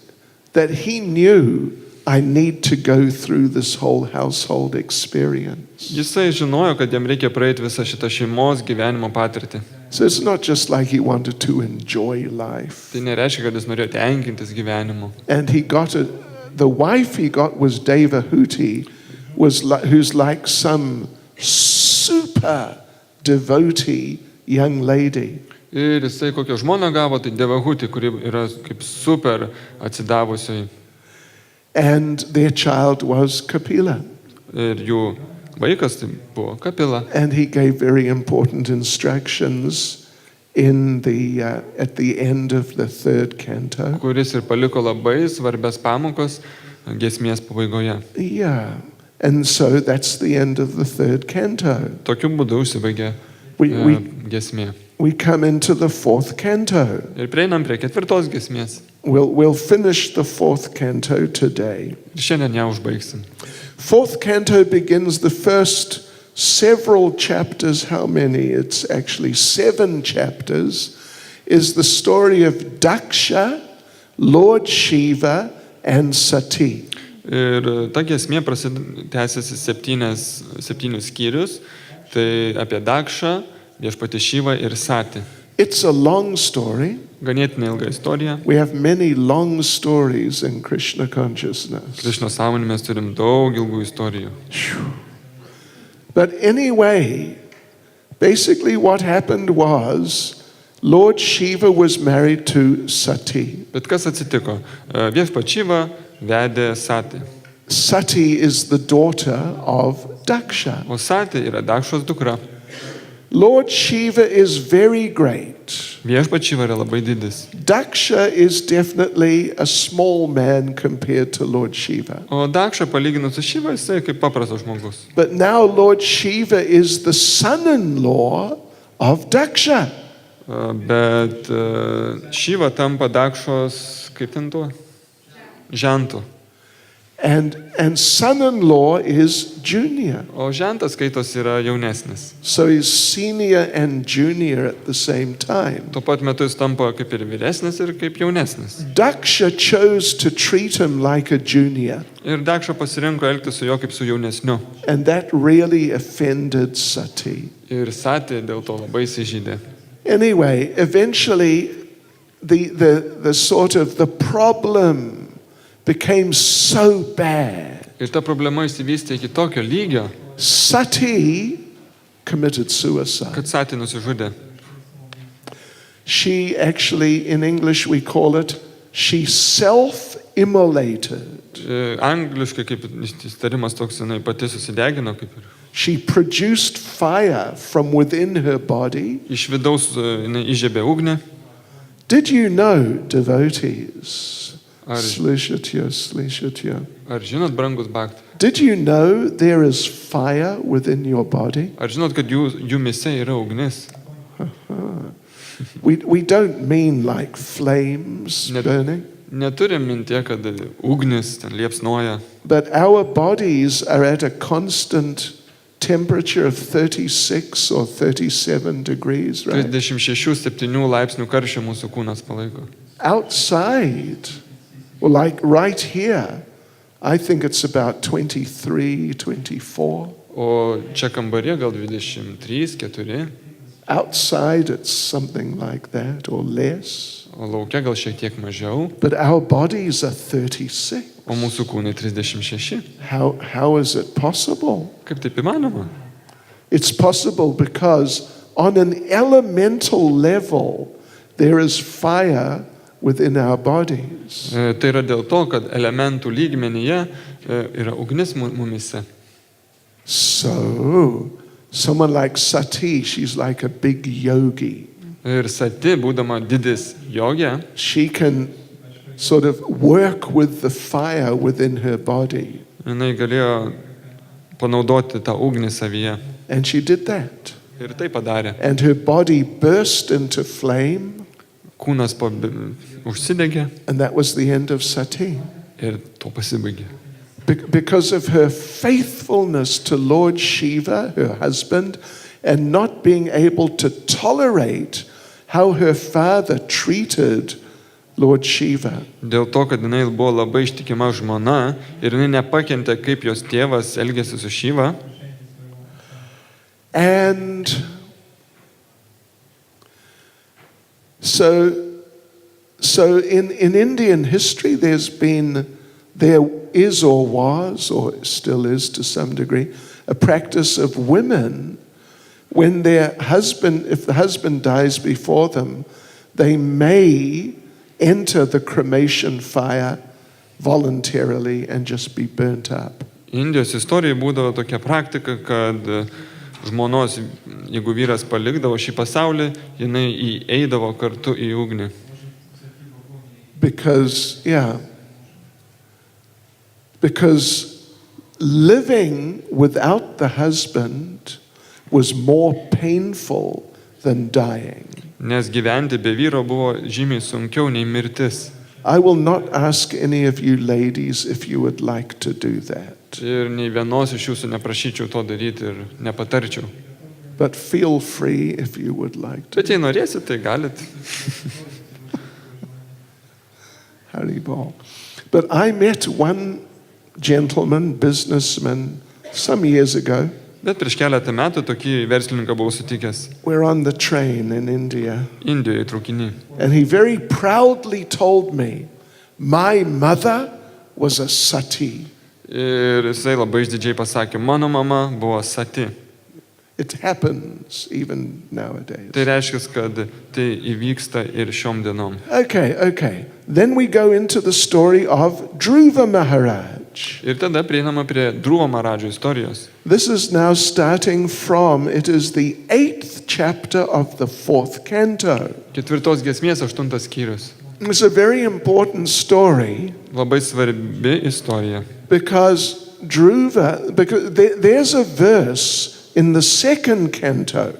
Speaker 1: that he knew I need to go through this whole household experience.
Speaker 2: Jisai žinojo, kad jam reikia praeiti visą šitą šeimos gyvenimo patirtį.
Speaker 1: So it's not just like he wanted to enjoy life.
Speaker 2: Tai nereiškia, kad jis norėjo tenkintis gyvenimu.
Speaker 1: And he got it. The wife he got was Devahuti, who's like some super devotee young lady.
Speaker 2: Ir jisai kokią žmoną gavo, tai Devahuti, kuri yra kaip super atsidavusiai.
Speaker 1: And their child was Kapila.
Speaker 2: Ir jų vaikas tai buvo Kapila.
Speaker 1: And he gave very important instructions in at the end of the 3rd canto.
Speaker 2: Kuris ir paliko labai svarbias pamokas giesmės pabaigoje.
Speaker 1: Yeah. And so that's the end of the 3rd canto.
Speaker 2: Tokiu būdu užsibaigė giesmė.
Speaker 1: We come into the 4th canto.
Speaker 2: Ir prieinam prie 4 giesmės.
Speaker 1: We'll finish the 4th canto today.
Speaker 2: Ir šiandien ją užbaigsim.
Speaker 1: 4th canto begins the first several chapters. How many? It's actually 7 chapters. Is the story of Daksha, Lord Shiva, and Sati.
Speaker 2: Ir ta giesmė tęsiasi 7 skyrius. Tai apie Dakšą, viešpatį Šyvą ir Satį.
Speaker 1: It's a long story.
Speaker 2: Ganėtinai ilga istorija.
Speaker 1: We have many long stories in Krishna consciousness.
Speaker 2: Krišnos sąmonėje mes turim daug ilgų istorijų.
Speaker 1: But anyway, basically what happened was Lord Shiva was married to Sati.
Speaker 2: Bet kas atsitiko? Viešpats Šyva vedė Satį.
Speaker 1: Sati is the daughter of Daksha.
Speaker 2: O Satį yra Dakšos dukra.
Speaker 1: Lord Shiva is very great.
Speaker 2: Viešpats Šiva yra labai didis.
Speaker 1: Daksha is definitely a small man compared to Lord Shiva.
Speaker 2: O Dakša palyginus su Šiva, jisai kaip paprastas žmogus.
Speaker 1: But now Lord Shiva is the son-in-law of Daksha.
Speaker 2: Bet Šiva tampa Dakšos, kaip ten tuo? Žentu.
Speaker 1: And son-in-law is junior.
Speaker 2: O žentas skaitos yra jaunesnis.
Speaker 1: So he's senior and junior at the same time.
Speaker 2: Tuo pat metu jis tampa kaip ir vyresnis ir kaip jaunesnis.
Speaker 1: Daksha chose to treat him like a junior.
Speaker 2: Ir Dakša pasirinko elgtis su juo kaip su jaunesniu.
Speaker 1: And that really offended Sati.
Speaker 2: Ir Sati dėl to labai įsižeidė.
Speaker 1: Anyway, eventually the sort of the problem became so bad.
Speaker 2: Ir ta problema išsivystė iki tokio lygio,
Speaker 1: Sati committed suicide.
Speaker 2: kad Sati nusižudė.
Speaker 1: She actually, in English we call it, she self-immolated.
Speaker 2: Angliškai kaip įtarimas toks, jinai pati susidegino kaip ir.
Speaker 1: She produced fire from within her body.
Speaker 2: Iš vidaus jinai įžiebė ugnį.
Speaker 1: Did you know, devotees?
Speaker 2: Ar
Speaker 1: Slishitya.
Speaker 2: Ar žinot, brangus Bhakti?
Speaker 1: Did you know there is fire within your body?
Speaker 2: Ar žinot, kad jumyse yra ugnis?
Speaker 1: We don't mean like flames burning,
Speaker 2: Neturim mintie, kad ugnis ten liepsnoja.
Speaker 1: but our bodies are at a constant temperature of 36 or 37 degrees, right?
Speaker 2: 36-7 laipsnių karščio mūsų kūnas palaiko.
Speaker 1: Outside, well, like right here, I think it's about 23, 24.
Speaker 2: O čia kambarė gal 23-4,
Speaker 1: Outside, it's something like that or less.
Speaker 2: o laukia gal šiek tiek mažiau,
Speaker 1: But our bodies are 36.
Speaker 2: o mūsų kūnai 36.
Speaker 1: How is it possible?
Speaker 2: Kaip taip įmanoma?
Speaker 1: It's possible because on an elemental level, there is fire within our bodies.
Speaker 2: Tai yra dėl to, kad elementų lygmenyje yra ugnis mumise.
Speaker 1: So, someone like Sati, she's like a big yogi.
Speaker 2: Ir Sati, būdama didis jogė,
Speaker 1: She can sort of work with the fire within her body.
Speaker 2: jinai galėjo panaudoti tą ugnį savyje.
Speaker 1: And she did that.
Speaker 2: Ir tai padarė.
Speaker 1: And her body burst into flame,
Speaker 2: Kūnas užsidegė
Speaker 1: and that was the end of Sati.
Speaker 2: ir to pasibaigė.
Speaker 1: Because of her faithfulness to Lord Shiva, her husband, and not being able to tolerate how her father treated Lord Shiva.
Speaker 2: Dėl to, kad jinai buvo labai ištikima žmona ir jinai nepakentė, kaip jos tėvas elgėsi su Šiva.
Speaker 1: And so in Indian history, there is or was, or still is to some degree, a practice of women when if the husband dies before them, they may enter the cremation fire voluntarily and just be burnt up.
Speaker 2: Indijos istorijoje būdavo tokia praktika, kad žmonos, jeigu vyras palikdavo šį pasaulį, jinai įeidavo kartu į ugnį.
Speaker 1: Because living without the husband was more painful than dying.
Speaker 2: Nes gyventi be vyro buvo žymiai sunkiau nei mirtis.
Speaker 1: I will not ask any of you ladies if you would like to do that.
Speaker 2: Ir nei vienos iš jūsų neprašyčiau to daryti ir nepatarčiau.
Speaker 1: But feel free if you would like to.
Speaker 2: Bet jei norėsit, tai galit.
Speaker 1: Haribol. But I met one gentleman, businessman, some years ago.
Speaker 2: Bet prieš keletą metų tokį verslininką buvau sutikęs
Speaker 1: We're on the train in India.
Speaker 2: Indijoje traukiny.
Speaker 1: And he very proudly told me, my mother was a sati.
Speaker 2: Ir jisai labai išdidžiai pasakė, mano mama buvo Sati.
Speaker 1: It happens even nowadays.
Speaker 2: Tai reiškia, kad tai įvyksta ir šiom dienom.
Speaker 1: Okay. Then we go into the story of Dhruva Maharaj. Maharaj.
Speaker 2: Ir tada prieinama prie Dhruva Maharadžo istorijos.
Speaker 1: This is now starting from, it is the 8th chapter of the 4th canto.
Speaker 2: 4 giesmės 8 skyrius.
Speaker 1: It's a very important story
Speaker 2: Labai svarbi istorija.
Speaker 1: because there's a verse in the 2nd canto.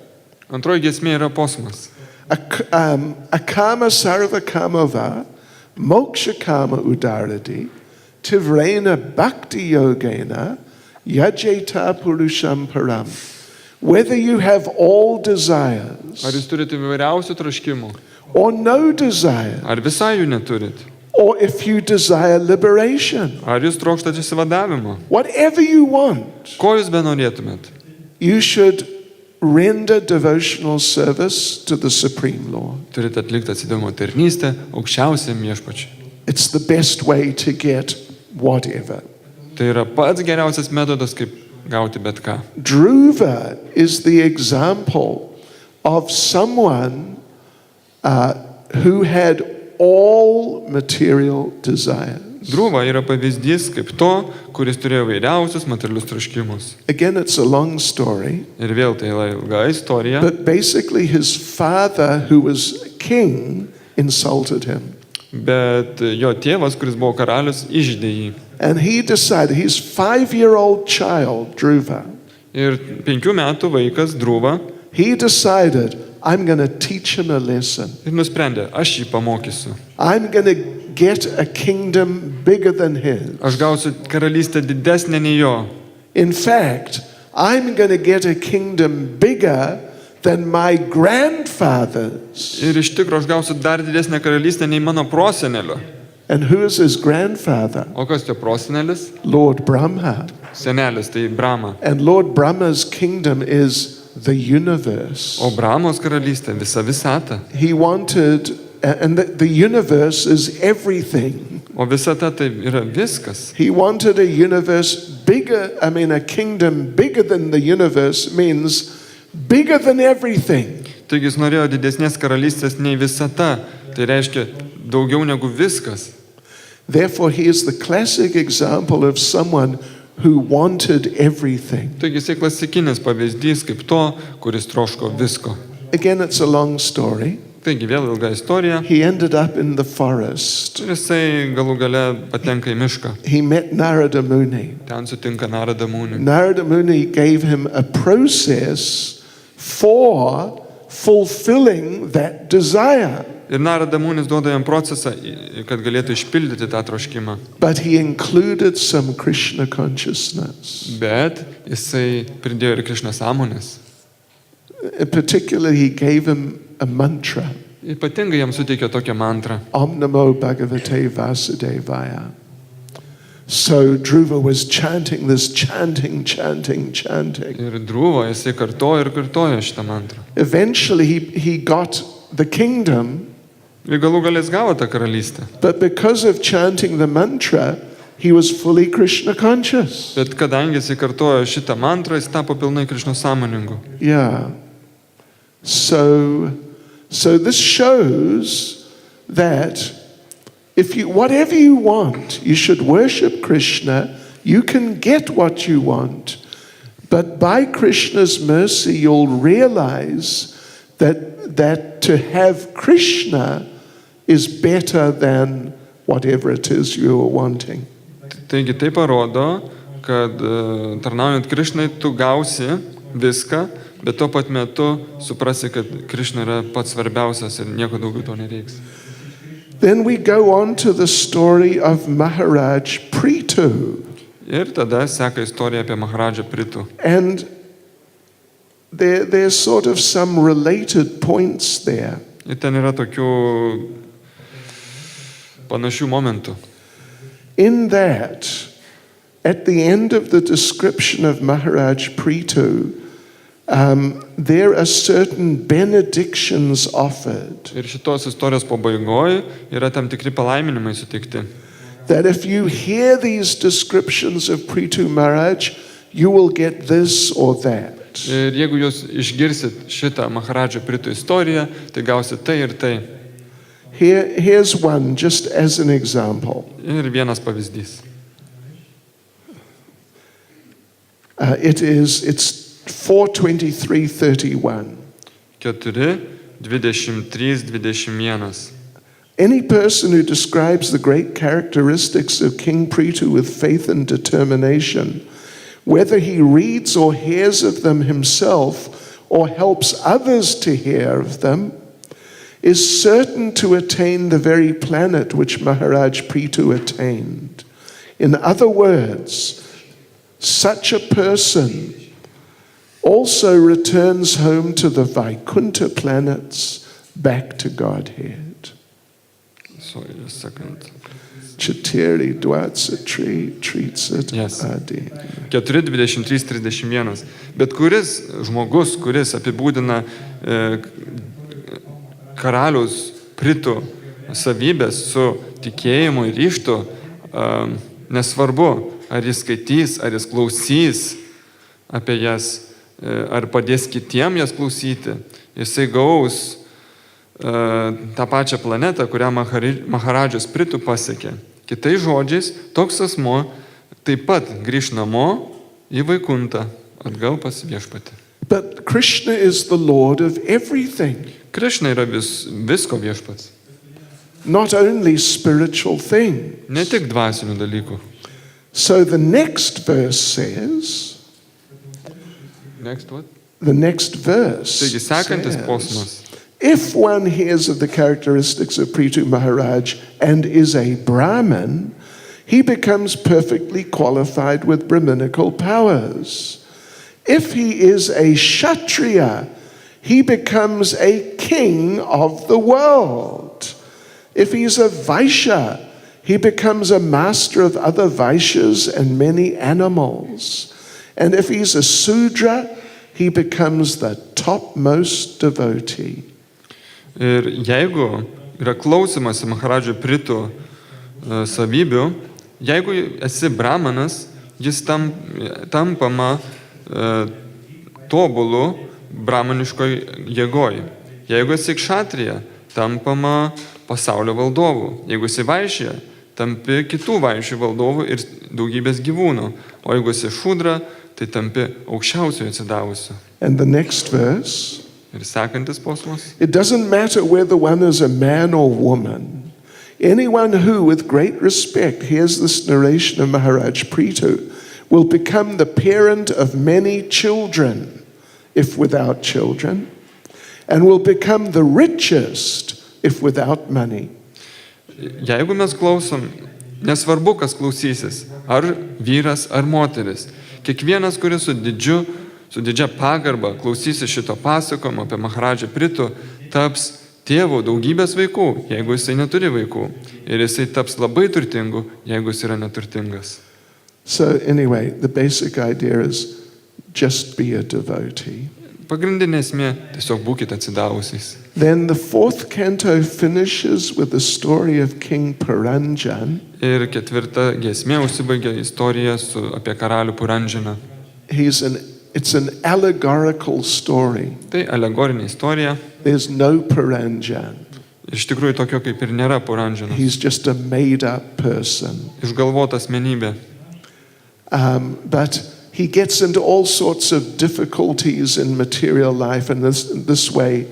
Speaker 2: Antroji giesmė yra posmas.
Speaker 1: Akama sarva kamava moksha kama udarati tivrena bhakti yogena yajeta purusham param. Whether you have all desires
Speaker 2: Ar jūs turite įvairiausių troškimų?
Speaker 1: or no desire,
Speaker 2: Ar visai jų neturit?
Speaker 1: or if you desire liberation,
Speaker 2: Ar jūs trokštate išsivadavimo?
Speaker 1: whatever you want,
Speaker 2: Ko jūs benorėtumėt?
Speaker 1: you should render devotional service to the Supreme Lord.
Speaker 2: Turite atlikti atsidavimo tarnystę aukščiausiam viešpačiui.
Speaker 1: It's the best way to get whatever.
Speaker 2: Tai yra pats geriausias metodas, kaip gauti bet ką.
Speaker 1: Dhruva is the example of someone who had all material desires.
Speaker 2: Dhruva yra pavyzdys kaip to, kuris turėjo vairiausius materialius troškimus.
Speaker 1: Again, it's a long story,
Speaker 2: Ir vėl tai yra ilga istorija,
Speaker 1: but basically his father, who was king, insulted him.
Speaker 2: bet jo tėvas, kuris buvo karalius, įžeidė jį.
Speaker 1: And he decided, his 5-year-old child, Dhruva,
Speaker 2: Ir 5 metų vaikas Dhruva
Speaker 1: he decided, I'm going to teach him a lesson.
Speaker 2: ir nusprendė, aš jį pamokysiu.
Speaker 1: I'm going to get a kingdom bigger than his.
Speaker 2: Aš gausiu karalystę didesnę nei jo.
Speaker 1: In fact, I'm going to get a kingdom bigger than my grandfather's.
Speaker 2: Ir iš tikrųjų aš gausiu dar didesnę karalystę nei mano prosenelio.
Speaker 1: And who is his grandfather?
Speaker 2: O kas jo prosenelis?
Speaker 1: Lord Brahma.
Speaker 2: Senelis, tai Brahma.
Speaker 1: And Lord Brahma's kingdom is the universe.
Speaker 2: O Brahmos karalystė visa visata.
Speaker 1: He wanted, and the universe is everything.
Speaker 2: O visata tai yra viskas.
Speaker 1: He wanted a universe bigger, a kingdom bigger than the universe means bigger than everything.
Speaker 2: Taigi jis norėjo didesnės karalystės nei visata. Tai reiškia daugiau negu viskas.
Speaker 1: Therefore, he is the classic example of someone who wanted everything.
Speaker 2: Taigi jisai klasikinis pavyzdys kaip to, kuris troško visko.
Speaker 1: Again, it's a long story.
Speaker 2: Taigi vėl ilga istorija.
Speaker 1: He ended up in the forest.
Speaker 2: Ir jisai galų gale patenka į mišką.
Speaker 1: He met Narada Muni.
Speaker 2: Ten sutinka Narada Muni.
Speaker 1: Narada Muni gave him a process for fulfilling that desire.
Speaker 2: Ir Narada Munis duoda jam procesą, kad galėtų išpildyti tą troškimą.
Speaker 1: But he included some Krishna consciousness.
Speaker 2: Bet jisai pridėjo ir Krišna sąmonės.
Speaker 1: Particularly, he gave him a mantra.
Speaker 2: Ypatingai jam suteikė tokią mantrą.
Speaker 1: Om Namo Bhagavate Vasudevaya. So Dhruva was chanting this, chanting.
Speaker 2: Ir Dhruva jisai kartojo šitą mantrą.
Speaker 1: Eventually, he got the kingdom.
Speaker 2: Ir galų galės gavo tą karalystę.
Speaker 1: But because of chanting the mantra, he was fully Krishna conscious.
Speaker 2: Bet kadangi jisai kartojo šitą mantrą, jis tapo pilnai Krišno sąmoningu.
Speaker 1: Yeah. So this shows that whatever you want, you should worship Krishna. You can get what you want. But by Krishna's mercy, you'll realize that to have Krishna is better than whatever it is you are wanting.
Speaker 2: Taigi tai parodo, kad tarnaujant Krišnai tu gausi viską, bet tuo pat metu suprasi, kad Krišna yra pats svarbiausias ir nieko daugiau to nereiks.
Speaker 1: Then we go on to the story of Maharaj Prithu.
Speaker 2: Ir tada seka istorija apie Maharadžą Pritų.
Speaker 1: And there's sort of some related points there.
Speaker 2: Ir ten yra tokių panašių momentų.
Speaker 1: In that, at the end of the description of Maharaj Prithu, there are certain benedictions offered.
Speaker 2: Ir šitos istorijos pabaigoje yra tam tikri palaiminimai suteikti.
Speaker 1: That if you hear these descriptions of Prithu Maharaj, you will get this or that.
Speaker 2: Ir jeigu jūs išgirsit šitą Maharadžo Pritų istoriją, tai gausit tai ir tai.
Speaker 1: Here's one, just as an example.
Speaker 2: Ir vienas pavyzdys.
Speaker 1: It's 4:23:31.
Speaker 2: 4:23:21.
Speaker 1: Any person who describes the great characteristics of King Prithu with faith and determination, whether he reads or hears of them himself or helps others to hear of them, is certain to attain the very planet which Maharaj Prithu attained. In other words, such a person also returns home to the Vaikuntha planets, back to Godhead.
Speaker 2: Sorry, just a second.
Speaker 1: Chatiri Dvatsa treats it
Speaker 2: Yes.
Speaker 1: Adi.
Speaker 2: 4:23:31. Bet kuris žmogus, kuris apibūdina karaliaus Pritų savybės su tikėjimu ir ryžtu, nesvarbu, ar jis skaitys, ar jis klausys apie jas, ar padės kitiem jas klausyti, jisai gaus tą pačią planetą, kurią Maharadžas Pritų pasiekė. Kitais žodžiais, toks asmo taip pat grįš namo į Vaikuntą, atgal pas Viešpatį.
Speaker 1: But Krishna is the Lord of everything,
Speaker 2: Krišna yra visko Viešpats.
Speaker 1: not only spiritual things.
Speaker 2: Ne tik dvasinių dalykų.
Speaker 1: So the next verse says,
Speaker 2: Next what?
Speaker 1: the next verse
Speaker 2: Taigi sekantis
Speaker 1: says,
Speaker 2: posmas.
Speaker 1: if one hears of the characteristics of Prithu Maharaj and is a Brahmin, he becomes perfectly qualified with Brahminical powers. If he is a Kshatriya, he becomes a king of the world. If he's a Vaishya, he becomes a master of other Vaishyas and many animals. And if he's a Sudra, he becomes the topmost devotee.
Speaker 2: Ir jeigu yra klausimas Maharadžo Pritų savybių, jeigu esi brahmanas, jis tampama tobulu brahmaniškoj jėgoj. Jeigu esi kshatrija, tampama pasaulio valdovu. Jeigu esi vaišė, tampi kitų vaišių valdovų ir daugybės gyvūnų. O jeigu esi šudra, tai tampi aukščiausiojo atsidavusiu.
Speaker 1: And the next verse,
Speaker 2: Ir sekantis posmas.
Speaker 1: it doesn't matter whether one is a man or woman. Anyone who, with great respect, hears this narration of Maharaj Prithu will become the parent of many children, if without children, and will become the richest, if without money.
Speaker 2: Jeigu mes klausom, nesvarbu, kas klausysis, ar vyras, ar moteris, kiekvienas, kuris su didžia pagarba klausysis šito pasakojimo apie Maharadžą Pritų, taps tėvu daugybės vaikų, jeigu jisai neturi vaikų. Ir jisai taps labai turtingu, jeigu jis yra neturtingas.
Speaker 1: So anyway, the basic idea is just be a devotee.
Speaker 2: Pagrindinė esmė - tiesiog būkite atsidavusiais.
Speaker 1: Then the fourth canto finishes with the story of King Puranjan.
Speaker 2: Ir ketvirta giesmė užsibaigia istorija apie karalių Purandžiną.
Speaker 1: It's an allegorical story.
Speaker 2: Tai alegorinė istorija.
Speaker 1: There's no Puranjan.
Speaker 2: Iš tikrųjų tokio kaip ir nėra Purandžinas.
Speaker 1: He's just a made-up person.
Speaker 2: Išgalvota asmenybė.
Speaker 1: But he gets into all sorts of difficulties in material life, and this way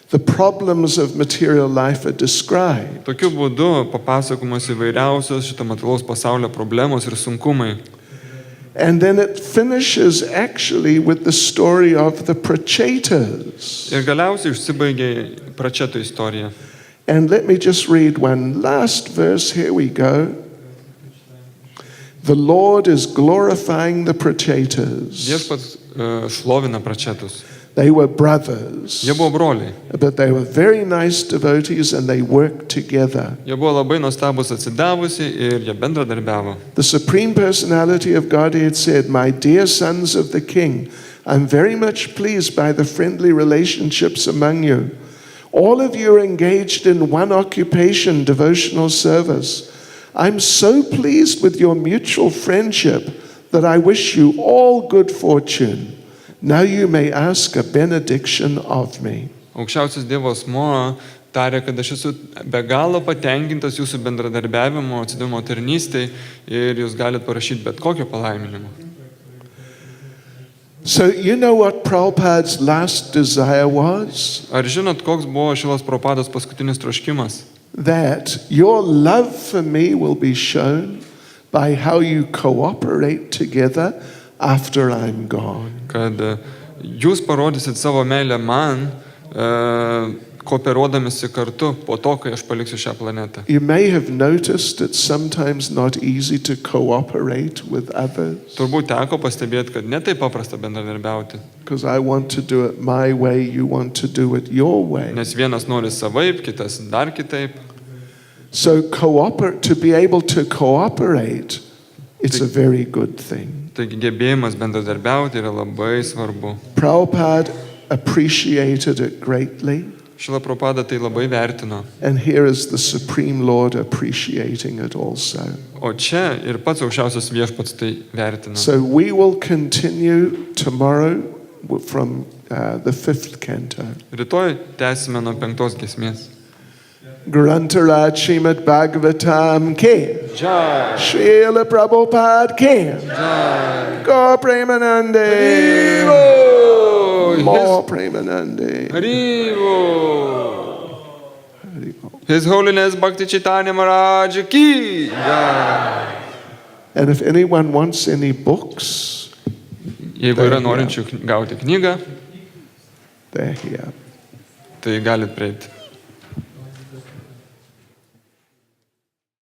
Speaker 1: the problems of material life are described.
Speaker 2: Tokiu būdu papasakomos įvairiausios šito materialaus pasaulio problemos ir sunkumai.
Speaker 1: And then it finishes actually with the story of the Prachetas.
Speaker 2: Ir galiausiai užsibaigia Pračeto istorija.
Speaker 1: And let me just read one last verse. Here we go. The Lord is glorifying the Prachetas.
Speaker 2: Viešpats šlovina Pračetus.
Speaker 1: They were brothers,
Speaker 2: Jie buvo broliai.
Speaker 1: but they were very nice devotees and they worked together.
Speaker 2: Jie buvo labai nuostabus atsidavusi ir jie bendradarbiavo.
Speaker 1: The Supreme Personality of Godhead said, "My dear sons of the King, I'm very much pleased by the friendly relationships among you. All of you are engaged in one occupation, devotional service. I'm so pleased with your mutual friendship that I wish you all good fortune. Now you may ask a benediction of me."
Speaker 2: Aukščiausias Dievo asmuo tarė, kad aš esu be galo patenkintas jūsų bendradarbiavimo, atsidavimo tarnystei ir jūs galite parašyti bet kokio palaiminimo.
Speaker 1: So you know what Prabhupada's last desire was?
Speaker 2: Ar žinot, koks buvo Šilos Prabhupados paskutinis troškimas?
Speaker 1: That your love for me will be shown by how you cooperate together after I'm gone.
Speaker 2: Kad jūs parodysit savo meilę man, kooperuodamisi kartu po to, kai aš paliksiu šią planetą.
Speaker 1: You may have noticed it's sometimes not easy to cooperate with others.
Speaker 2: Turbūt teko pastebėti, kad ne taip paprasta bendradarbiauti.
Speaker 1: Because I want to do it my way, you want to do it your way.
Speaker 2: Nes vienas nori savaip, kitas dar kitaip.
Speaker 1: So to be able to cooperate, it's a very good thing.
Speaker 2: Taigi gebėjimas bendradarbiauti yra labai svarbu.
Speaker 1: Prabhupada appreciated it greatly.
Speaker 2: Šila Prabhupada tai labai vertino.
Speaker 1: And here is the Supreme Lord appreciating it also.
Speaker 2: O čia ir pats aukščiausias viešpats tai vertina.
Speaker 1: So we will continue tomorrow from the 5th canto.
Speaker 2: Rytoj tęsime nuo 5 giesmės.
Speaker 1: Grantara Srimad Bhagavatam ke
Speaker 2: Jai.
Speaker 1: Srila Prabhupada ke
Speaker 2: Jai.
Speaker 1: Gaur Premanande
Speaker 2: Haribo.
Speaker 1: More Premanande.
Speaker 2: Haribo. His Holiness Bhakti Caitanya Maharaj ki Jai.
Speaker 1: And if anyone wants any books,
Speaker 2: Jeigu yra norinčių gauti knygą,
Speaker 1: they're here.
Speaker 2: tai galit prieiti.